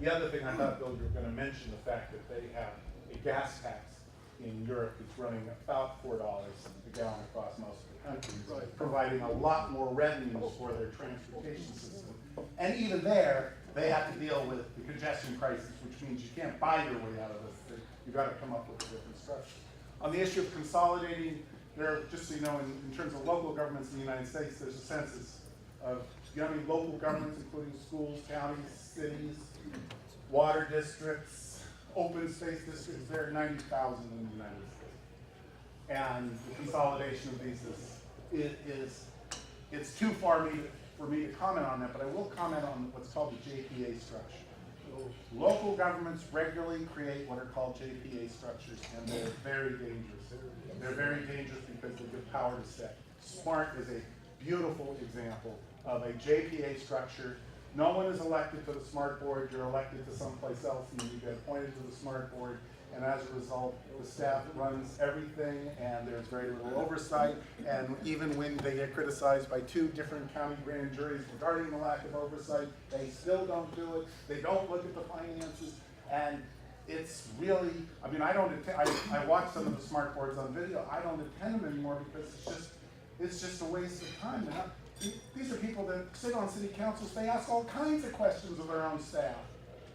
The other thing I thought, Bill, you were going to mention the fact that they have a gas tax in Europe that's running about $4 a gallon across most of the country, providing a lot more revenues for their transportation system. And even there, they have to deal with the congestion crisis, which means you can't buy your way out of this. You've got to come up with a different structure. On the issue of consolidating, there, just so you know, in terms of local governments in the United States, there's a census of local governments, including schools, counties, cities, water districts, open space districts. There are 90,000 in the United States. And the consolidation of these it's too far for me to comment on that, but I will comment on what's called the JPA structure. Local governments regularly create what are called JPA structures, and they're very dangerous. They're very dangerous because they give power to state. SMART is a beautiful example of a JPA structure. No one is elected to the SMART board. You're elected to someplace else, and you get appointed to the SMART board. And as a result, the staff runs everything, and there's very little oversight. And even when they get criticized by 2 different county grand juries regarding the lack of oversight, they still don't do it. They don't look at the finances, and it's really, I mean, I don't attend, I watch some of the SMART boards on video. I don't attend them anymore because it's just a waste of time. These are people that sit on city councils. They ask all kinds of questions of their own staff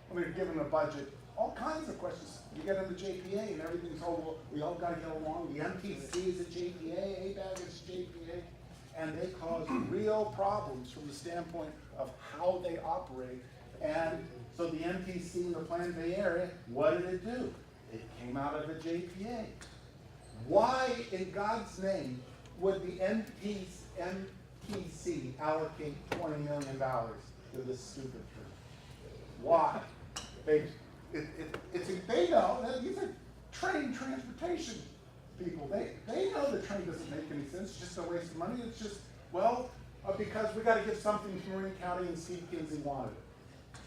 when they're given a budget. All kinds of questions. You get into JPA and everything's, oh, well, we all got to get along. The MTC is a JPA, ABAG is a JPA, and they cause real problems from the standpoint of how they operate. And so the MTC in the Plan Bay Area, what did it do? It came out of a JPA. Why, in God's name, would the MTC allocate $20 million to this stupid tree? Why? They know that these are trained transportation people. They know the train doesn't make any sense. It's just a waste of money. It's just, well, because we got to give something to Marin County, and Steve Kinsey wanted it.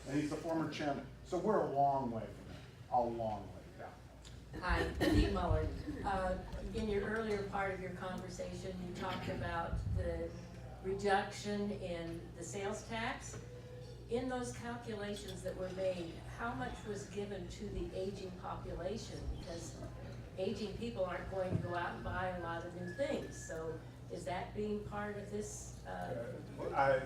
And he's the former chairman. So we're a long way from that. A long way down. Hi, Dee Mullen. In your earlier part of your conversation, you talked about the reduction in the sales tax. In those calculations that were made, how much was given to the aging population? Because aging people aren't going to go out and buy a lot of new things. So is that being part of this?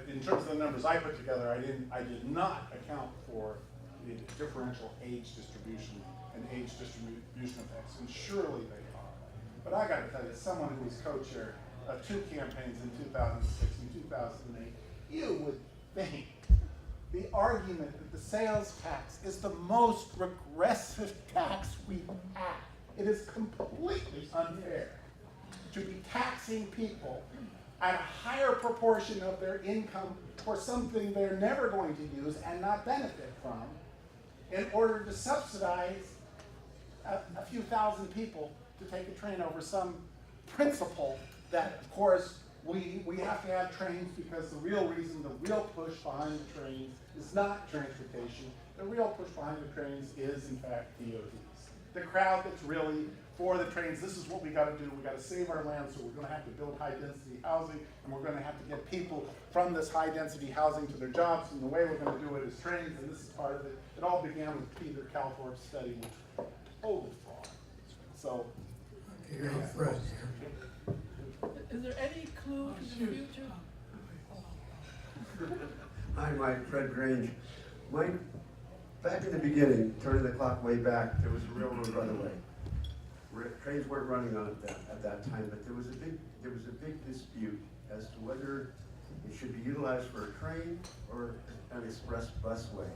In terms of the numbers I put together, I did not account for the differential age distribution and age distribution effects, and surely they are. But I got to tell you, as someone who was co-chair of 2 campaigns in 2006 and 2008, you would think the argument that the sales tax is the most regressive tax we have. It is completely unfair to be taxing people at a higher proportion of their income for something they're never going to use and not benefit from, in order to subsidize a few thousand people to take a train over some principle that, of course, we have to have trains because the real reason, the real push behind the trains is not transportation. The real push behind the trains is in fact DOTs. The crowd that's really for the trains, this is what we gotta do. We gotta save our land, so we're gonna have to build high density housing, and we're gonna have to get people from this high density housing to their jobs, and the way we're gonna do it is trains, and this is part of it. It all began with Peter Calthorpe's study, which, holy fraud. So, Okay, now Fred here. Is there any clue to the future? Hi, Mike, Fred Grange. Mike, back in the beginning, turning the clock way back, there was a railroad right away. Trains weren't running on it at that time, but there was a big dispute as to whether it should be utilized for a train or an express busway.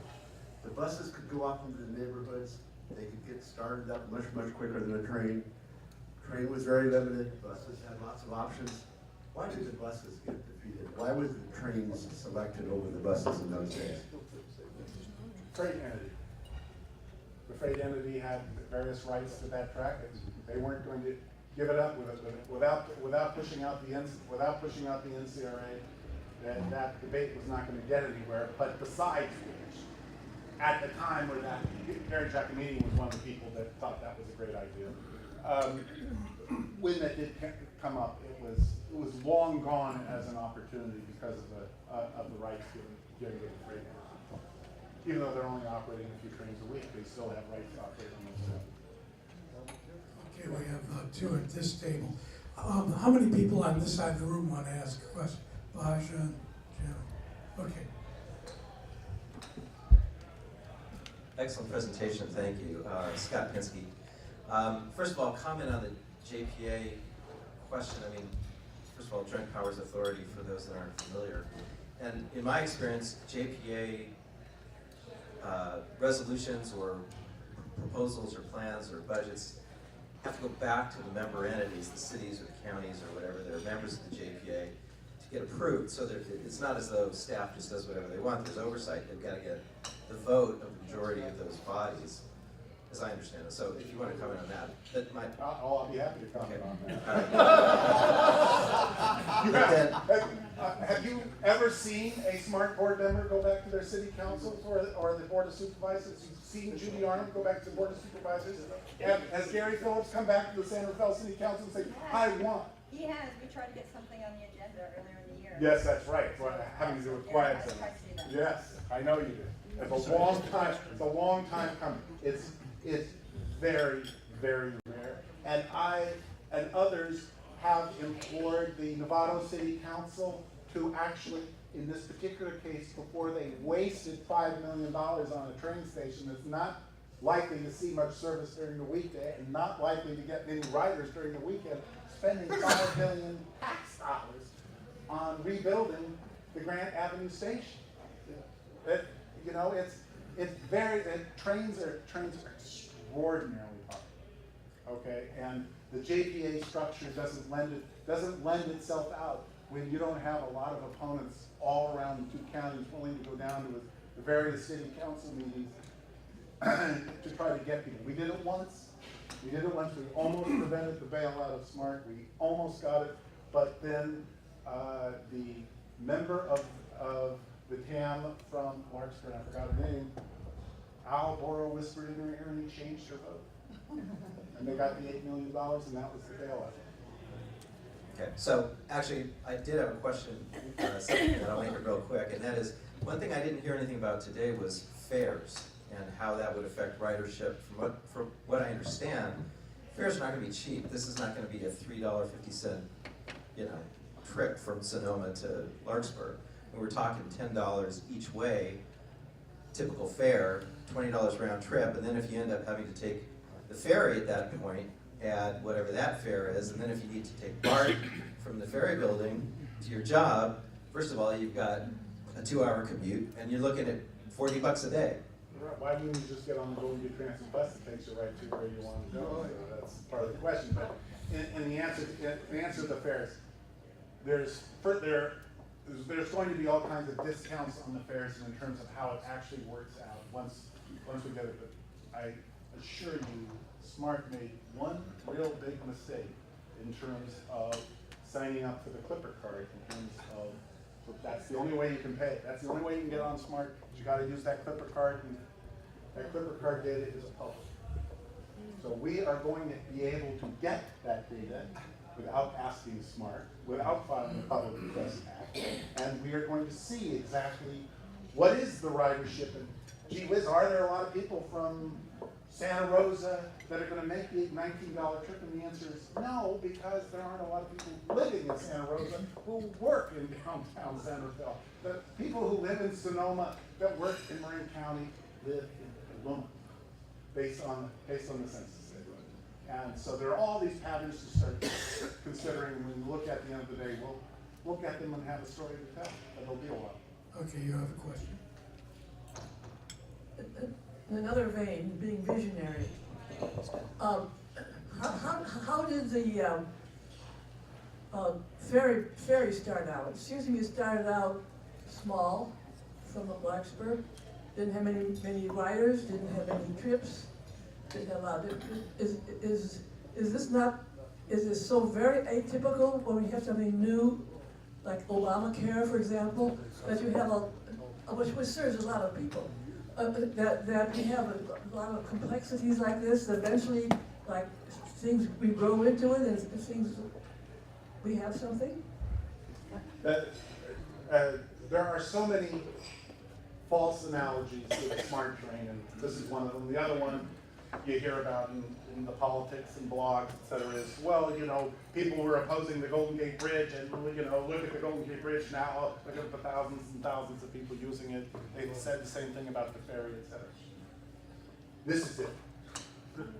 The buses could go off into the neighborhoods, they could get started up much quicker than a train. Train was very limited, buses had lots of options. Why did the buses get defeated? Why was the trains selected over the buses in those days? freight entity. The freight entity had various rights to that track. They weren't going to give it up without pushing out the NCRA. That debate was not going to get anywhere. But besides which, at the time where that Gary Giacomini was one of the people that thought that was a great idea. When that did come up, it was long gone as an opportunity because of the rights given to the freight entity. Even though they're only operating a few trains a week, they still have rights to operate on those trains. Okay, we have two at this table. How many people on this side of the room want to ask a question? Baja, Jim. Okay. Excellent presentation, thank you. Scott Pinsky. First of all, comment on the JPA question. I mean, first of all, Joint Powers Authority for those that aren't familiar. And in my experience, JPA resolutions or proposals or plans or budgets have to go back to the member entities, the cities or the counties or whatever, they're members of the JPA, to get approved. So that it's not as though staff just does whatever they want. There's oversight. They've got to get the vote of the majority of those bodies, as I understand it. So if you want to comment on that might... I'll be happy to comment on Okay. that. Have you ever seen a smart board member go back to their city council or the board of supervisors? You've seen Judy Arnold go back to the board of supervisors? Has Gary Phillips come back to the San Rafael City Council and say, I want? He has. We tried to get something on the agenda earlier in the year. Yes, that's right. Having to do with quiet I zones. tried to do that. Yes, I know you did. It's a long time. It's a long time coming. It's very, very rare. And I and others have implored the Novato City Council to actually, in this particular case, before they wasted $5 million on a train station that's not likely to see much service during the weekday and not likely to get many riders during the weekend, spending $5 million tax dollars on rebuilding the Grant Avenue station. Trains are extraordinarily hard. Okay, and the JPA structure doesn't lend itself out when you don't have a lot of opponents all around the two counties willing to go down to the various city council meetings to try to get people. We did it once. We almost prevented the bailout of SMART. We almost got it, but then the member of the TAM from Larkspur, I forgot her name, Al Boro whispered in her ear and he changed her vote. And they got the $8 million and that was the bailout. Okay, so actually, I did have a question, something that I'll make it real quick, and that is, one thing I didn't hear anything about today was fares and how that would affect ridership. From what I understand, fares are not going to be cheap. This is not going to be a $3.50, trip from Sonoma to Larkspur. We're talking $10 each way, typical fare, $20 round trip, and then if you end up having to take the ferry at that point, add whatever that fare is, and then if you need to take BART from the ferry building to your job, first of all, you've got a 2-hour commute, and you're looking at $40 a day. Why wouldn't you just get on the Golden Gate Transit bus that takes you right to where you want to go? So that's part of the question. But in the answer to the fares, there's going to be all kinds of discounts on the fares in terms of how it actually works out once we get it. But I assure you, SMART made one real big mistake in terms of signing up for the Clipper card in terms of, so that's the only way you can pay. That's the only way you can get on Smart, is you gotta use that Clipper card, and that Clipper card data is public. So we are going to be able to get that data without asking Smart, without filing a public request act, and we are going to see exactly what is the ridership, and gee whiz, are there a lot of people from Santa Rosa that are gonna make the $19 trip? And the answer is no, because there aren't a lot of people living in Santa Rosa who work in downtown Centerville. The people who live in Sonoma that work in Marin County live in Loma, based on the census they do. And so there are all these patterns to start considering. When you look at the end of the day, we'll look at them and have a story to tell, and it'll be a while. Okay, you have a question? In another vein, being visionary, how did the ferry start out? It seems to me it started out small, from the Blacksburg, didn't have many riders, didn't have any trips, didn't have a lot. Is this so very atypical when we have something new, like Obamacare, for example, that you have which serves a lot of people? That we have a lot of complexities like this, eventually, like, things, we grow into it, and things, we have something? There are so many false analogies to the SMART train, and this is one of them. The other one you hear about in the politics and blogs, et cetera, is, well, you know, people were opposing the Golden Gate Bridge, and, you know, look at the Golden Gate Bridge now, look at the thousands and thousands of people using it. They said the same thing about the ferry, et cetera. This is it.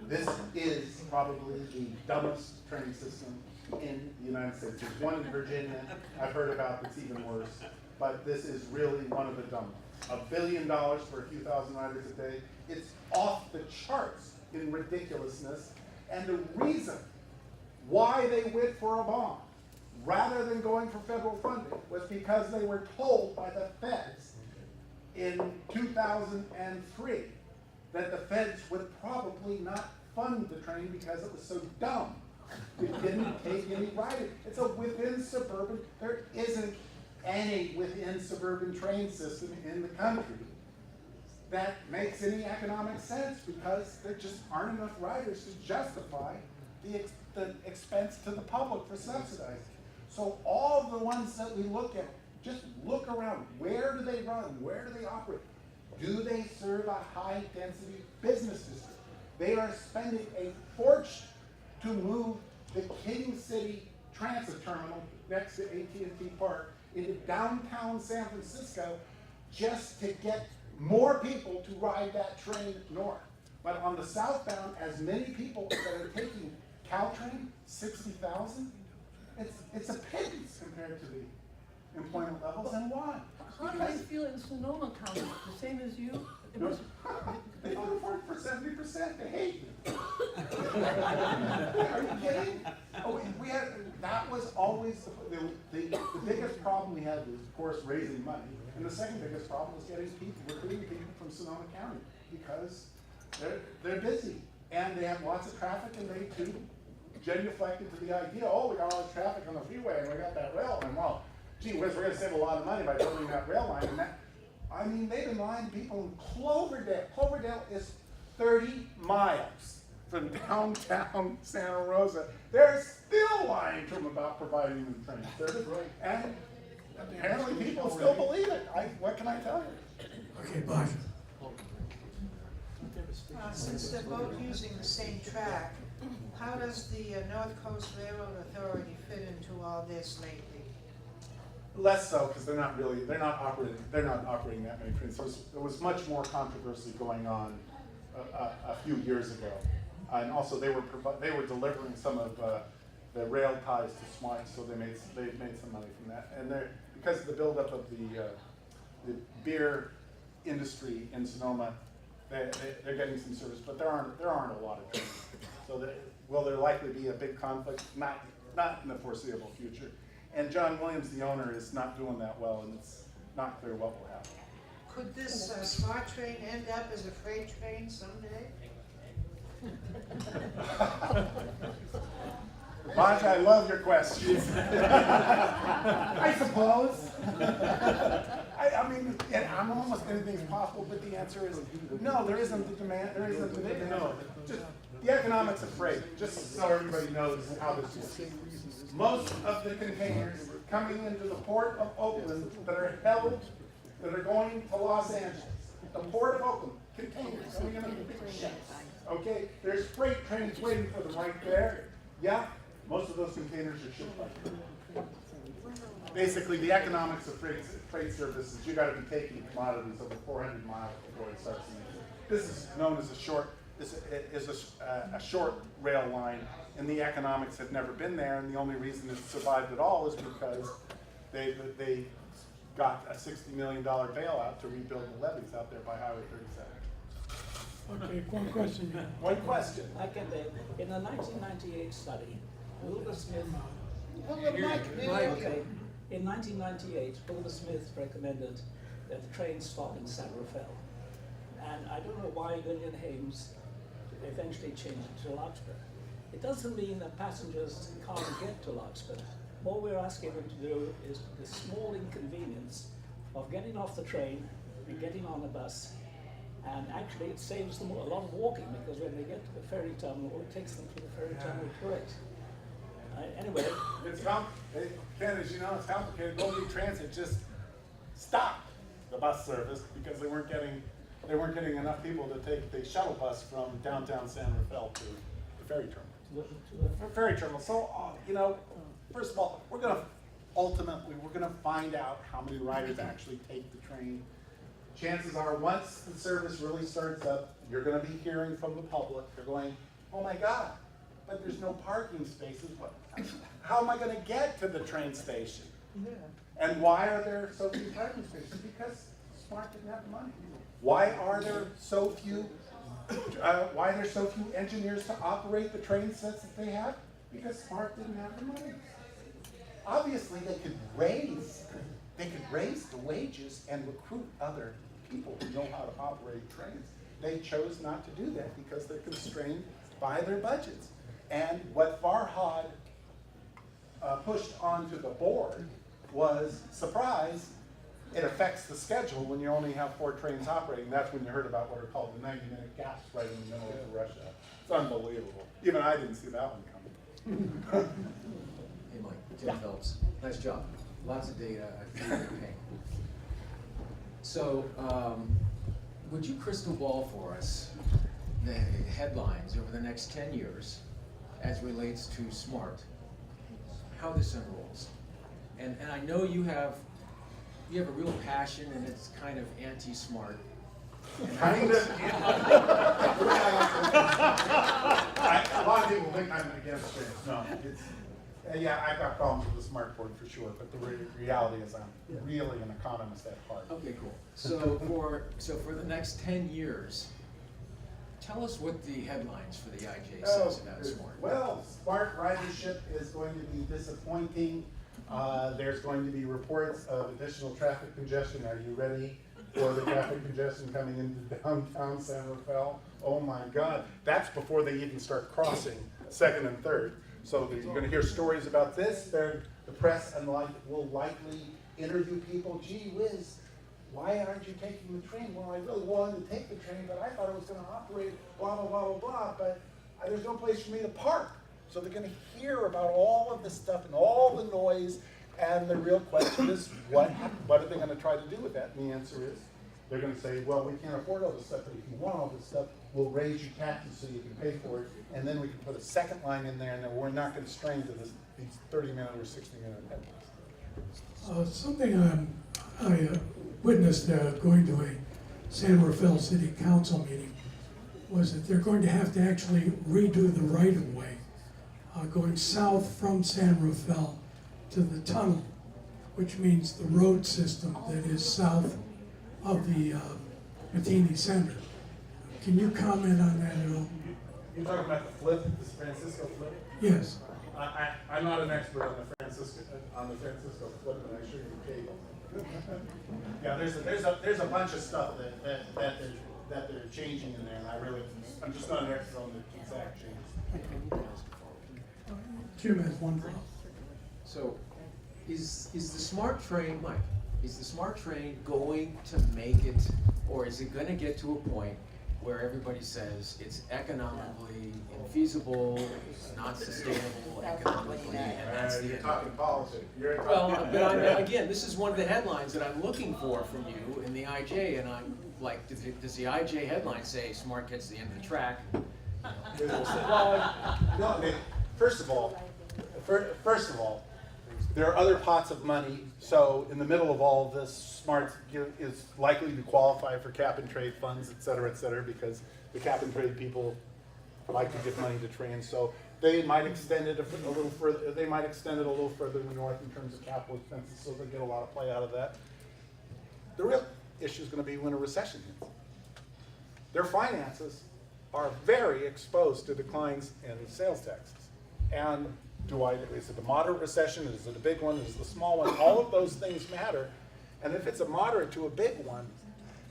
This is probably the dumbest train system in the United States. There's one in Virginia I've heard about that's even worse, but this is really one of the dumb ones. $1 billion for a few thousand riders a day. It's off the charts in ridiculousness, and the reason why they went for a bond rather than going for federal funding was because they were told by the feds in 2003 that the feds would probably not fund the train because it was so dumb. It didn't take any riders. It's a within suburban, there isn't any within suburban train system in the country that makes any economic sense because there just aren't enough riders to justify the expense to the public for subsidizing. So all the ones that we look at, just look around. Where do they run? Where do they operate? Do they serve a high-density business district? They are spending a fortune to move the King City Transit Terminal next to AT&T Park into downtown San Francisco just to get more people to ride that train north. But on the southbound, as many people that are taking Caltrain, 60,000, it's a pittance compared to the employment levels, and why? How do they feel in Sonoma County? The same as you? They voted for 70%. They hate me. Are you kidding? Oh, that was always the biggest problem we had was, of course, raising money. And the second biggest problem was recruiting people from Sonoma County because they're busy and they have lots of traffic, and they too genuflected to the idea, oh, we got all this traffic on the freeway and we got that rail, and well, gee whiz, we're gonna save a lot of money by building that rail line. And that, I mean, they've been lying to people in Cloverdale. Cloverdale is 30 miles from downtown Santa Rosa. They're still lying to them about providing them train service, and apparently people still believe it. What can I tell you? Okay, Bosch. Since they're both using the same track, how does the North Coast Railroad Authority fit into all this lately? Less so, because they're not operating that many trains. There was much more controversy going on a few years ago, and also they were delivering some of the rail ties to Smart, so they've made some money from that. And because of the buildup of the beer industry in Sonoma, they're getting some service, but there aren't a lot of trains. So will there likely be a big conflict? Not in the foreseeable future. And John Williams, the owner, is not doing that well, and it's not clear what will happen. Could this smart train end up as a freight train someday? Bonnie, I love your questions. I suppose. I mean, and I'm almost anything's possible, but the answer is no, there isn't the demand, there isn't the demand. No, just the economics of freight, just so everybody knows how this works. Most of the containers coming into the port of Oakland that are held, that are going to Los Angeles, the port of Oakland, containers coming in big ships. Okay, there's freight trains waiting for them right there. Yeah, most of those containers are shipped by truck. Basically, the economics of freight services, you got to be taking commodities over 400 miles before it starts to make. This is known as a short rail line, and the economics have never been there. And the only reason it's survived at all is because they got a $60 million bailout to rebuild the levees out there by Highway 37. Okay, one question here. One question. I can tell. In a 1998 study, Wilbur Smith. Mike. In 1998, Wilbur Smith recommended that the train stop in San Rafael. And I don't know why William Hames eventually changed it to Larkspur. It doesn't mean that passengers can't get to Larkspur. All we're asking them to do is the small inconvenience of getting off the train and getting on a bus. And actually it saves them a lot of walking, because when they get to the ferry terminal, it takes them to the ferry terminal direct. Anyway. It's Ken, as you know, it's complicated. Golden Transit just stopped the bus service because they weren't getting enough people to take the shuttle bus from downtown San Rafael to the ferry terminal. So, you know, first of all, we're gonna find out how many riders actually take the train. Chances are, once the service really starts up, you're gonna be hearing from the public. They're going, oh my God, but there's no parking spaces. How am I gonna get to the train station? Yeah. And why are there so few parking spaces? Because Smart didn't have the money. Why are there so few engineers to operate the train sets that they have? Because Smart didn't have the money. Obviously, they could raise the wages and recruit other people who know how to operate trains. They chose not to do that because they're constrained by their budgets. And what Farhad pushed onto the board was, surprise, it affects the schedule when you only have 4 trains operating. That's when you heard about what are called the 90-minute gaps right in the middle of Russia. It's unbelievable. Even I didn't see that one coming. Hey Mike, Jim Phelps. Nice job. Lots of data. I feel your pain. So, would you crystal ball for us the headlines over the next 10 years as relates to Smart, how this unrolls? And I know you have a real passion, and it's kind of anti-Smart. Kind of. A lot of people think I'm against trains. No, yeah, I've got problems with the Smart board for sure, but the reality is I'm really an economist at heart. Okay, cool. So for the next 10 years, tell us what the headlines for the IJ says about Smart. Well, Smart ridership is going to be disappointing. There's going to be reports of additional traffic congestion. Are you ready for the traffic congestion coming into downtown San Rafael? Oh my God, that's before they even start crossing 2nd and 3rd. So you're going to hear stories about this. The press and will likely interview people. Gee whiz, why aren't you taking the train? Well, I really wanted to take the train, but I thought it was going to operate blah, blah, blah, blah, blah, but there's no place for me to park. So they're going to hear about all of this stuff and all the noise, and the real question is, what are they going to try to do with that? And the answer is, they're going to say, well, we can't afford all this stuff, but if you want all this stuff, we'll raise your taxes so you can pay for it, and then we can put a second line in there, and then we're not going to strain to these 30-minute or 60-minute headlines. Something I witnessed going to a San Rafael City Council meeting was that they're going to have to actually redo the right-of-way going south from San Rafael to the tunnel, which means the road system that is south of the Matheny Center. Can you comment on that at all? You're talking about the flip, the Francisco flip? Yes. I'm not an expert on the Francisco flip, but I assure you the cable. Yeah, there's a bunch of stuff that they're changing in there, and I'm just not an expert on the exact changes. Jim has one problem. So, is the smart train, Mike, is the smart train going to make it, or is it gonna get to a point where everybody says it's economically infeasible, it's not sustainable economically, and that's the You're end? talking politics. Well, but again, this is one of the headlines that I'm looking for from you in the IJ, and I'm like, does the IJ headline say smart gets to the end of the track? No, I mean, first of all, there are other pots of money, so in the middle of all of this, Smart is likely to qualify for cap and trade funds, et cetera, because the cap and trade people like to give money to trains, so they might extend it a little further, north in terms of capital expenses, so they get a lot of play out of that. The real issue is gonna be when a recession hits. Their finances are very exposed to declines in sales taxes. And is it a moderate recession, is it a big one, is it a small one? All of those things matter. And if it's a moderate to a big one,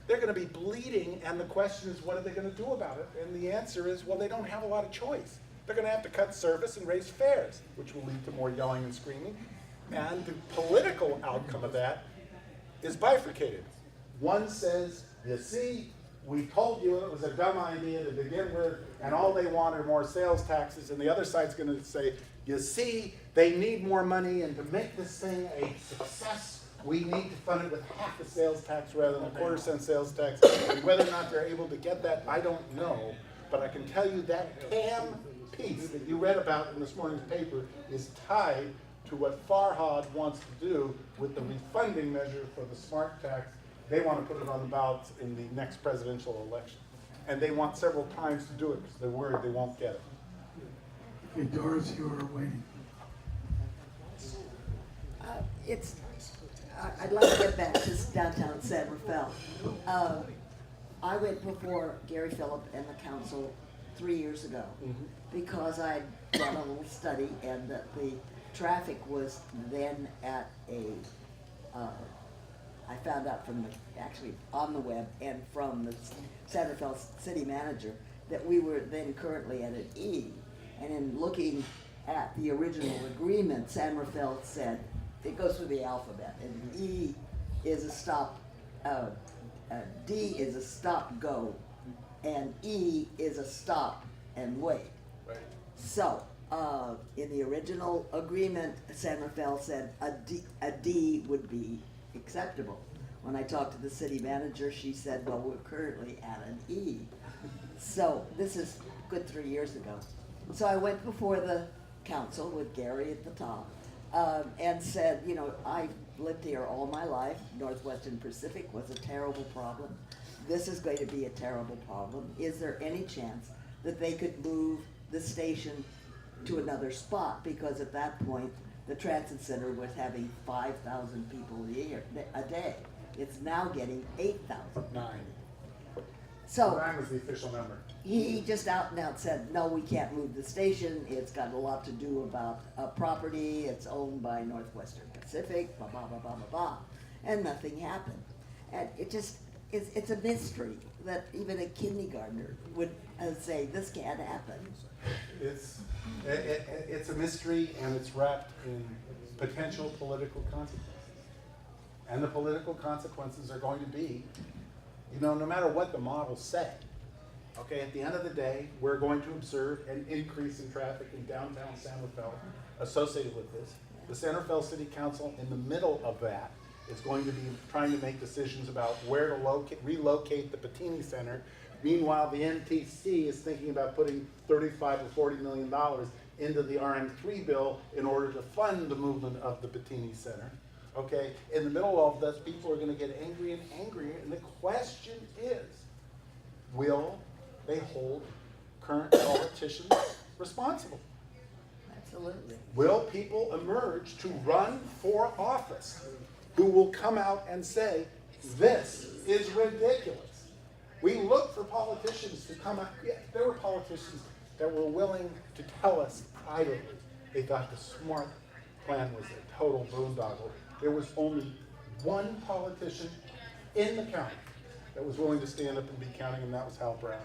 they're gonna be bleeding, and the question is, what are they gonna do about it? And the answer is, well, they don't have a lot of choice. They're gonna have to cut service and raise fares, which will lead to more yelling and screaming. And the political outcome of that is bifurcated. One says, you see, we told you it was a dumb idea to begin with, and all they want are more sales taxes, and the other side's gonna say, you see, they need more money, and to make this thing a success, we need to fund it with half the sales tax rather than a 1/4 sales tax. And whether or not they're able to get that, I don't know, but I can tell you that TAM piece that you read about in this morning's paper is tied to what Farhad wants to do with the refunding measure for the smart tax. They want to put it on the ballot in the next presidential election. And they want several times to do it because they're worried they won't get it. Okay, Doris, you are waiting. I'd like to get back to downtown San Rafael. I went before Gary Phillip and the council 3 years ago because I'd done a little study, and that the traffic was then at I found out from actually on the web and from the San Rafael city manager that we were then currently at an E. And in looking at the original agreement, San Rafael said, it goes through the alphabet, and E is a stop, D is a stop go, and E is a stop and wait. Right. So, in the original agreement, San Rafael said a D would be acceptable. When I talked to the city manager, she said, well, we're currently at an E. So this is a good 3 years ago. So I went before the council with Gary at the top and said, you know, I lived here all my life. Northwestern Pacific was a terrible problem. This is going to be a terrible problem. Is there any chance that they could move the station to another spot? Because at that point, the transit center was having 5,000 people a day. It's now getting 8,000. 9. So 9 was the official number. he just out and out said, no, we can't move the station. It's got a lot to do about a property. It's owned by Northwestern Pacific, blah, blah, blah, blah, blah, blah. And nothing happened. And it just, it's a mystery that even a kindergartner would say, this can't happen. It's a mystery, and it's wrapped in potential political consequences. And the political consequences are going to be, you know, no matter what the models say, okay, at the end of the day, we're going to observe an increase in traffic in downtown San Rafael associated with this. The San Rafael City Council, in the middle of that, is going to be trying to make decisions about where to relocate the Patini Center. Meanwhile, the NTC is thinking about putting $35 or $40 million into the RM3 bill in order to fund the movement of the Patini Center. Okay, in the middle of all of this, people are going to get angry and angrier, and the question is, will they hold current politicians responsible? Absolutely. Will people emerge to run for office who will come out and say, this is ridiculous? We look for politicians to come out. Yeah, there were politicians that were willing to tell us privately they thought the SMART plan was a total boondoggle. There was only one politician in the county that was willing to stand up and be counting, and that was Hal Brown.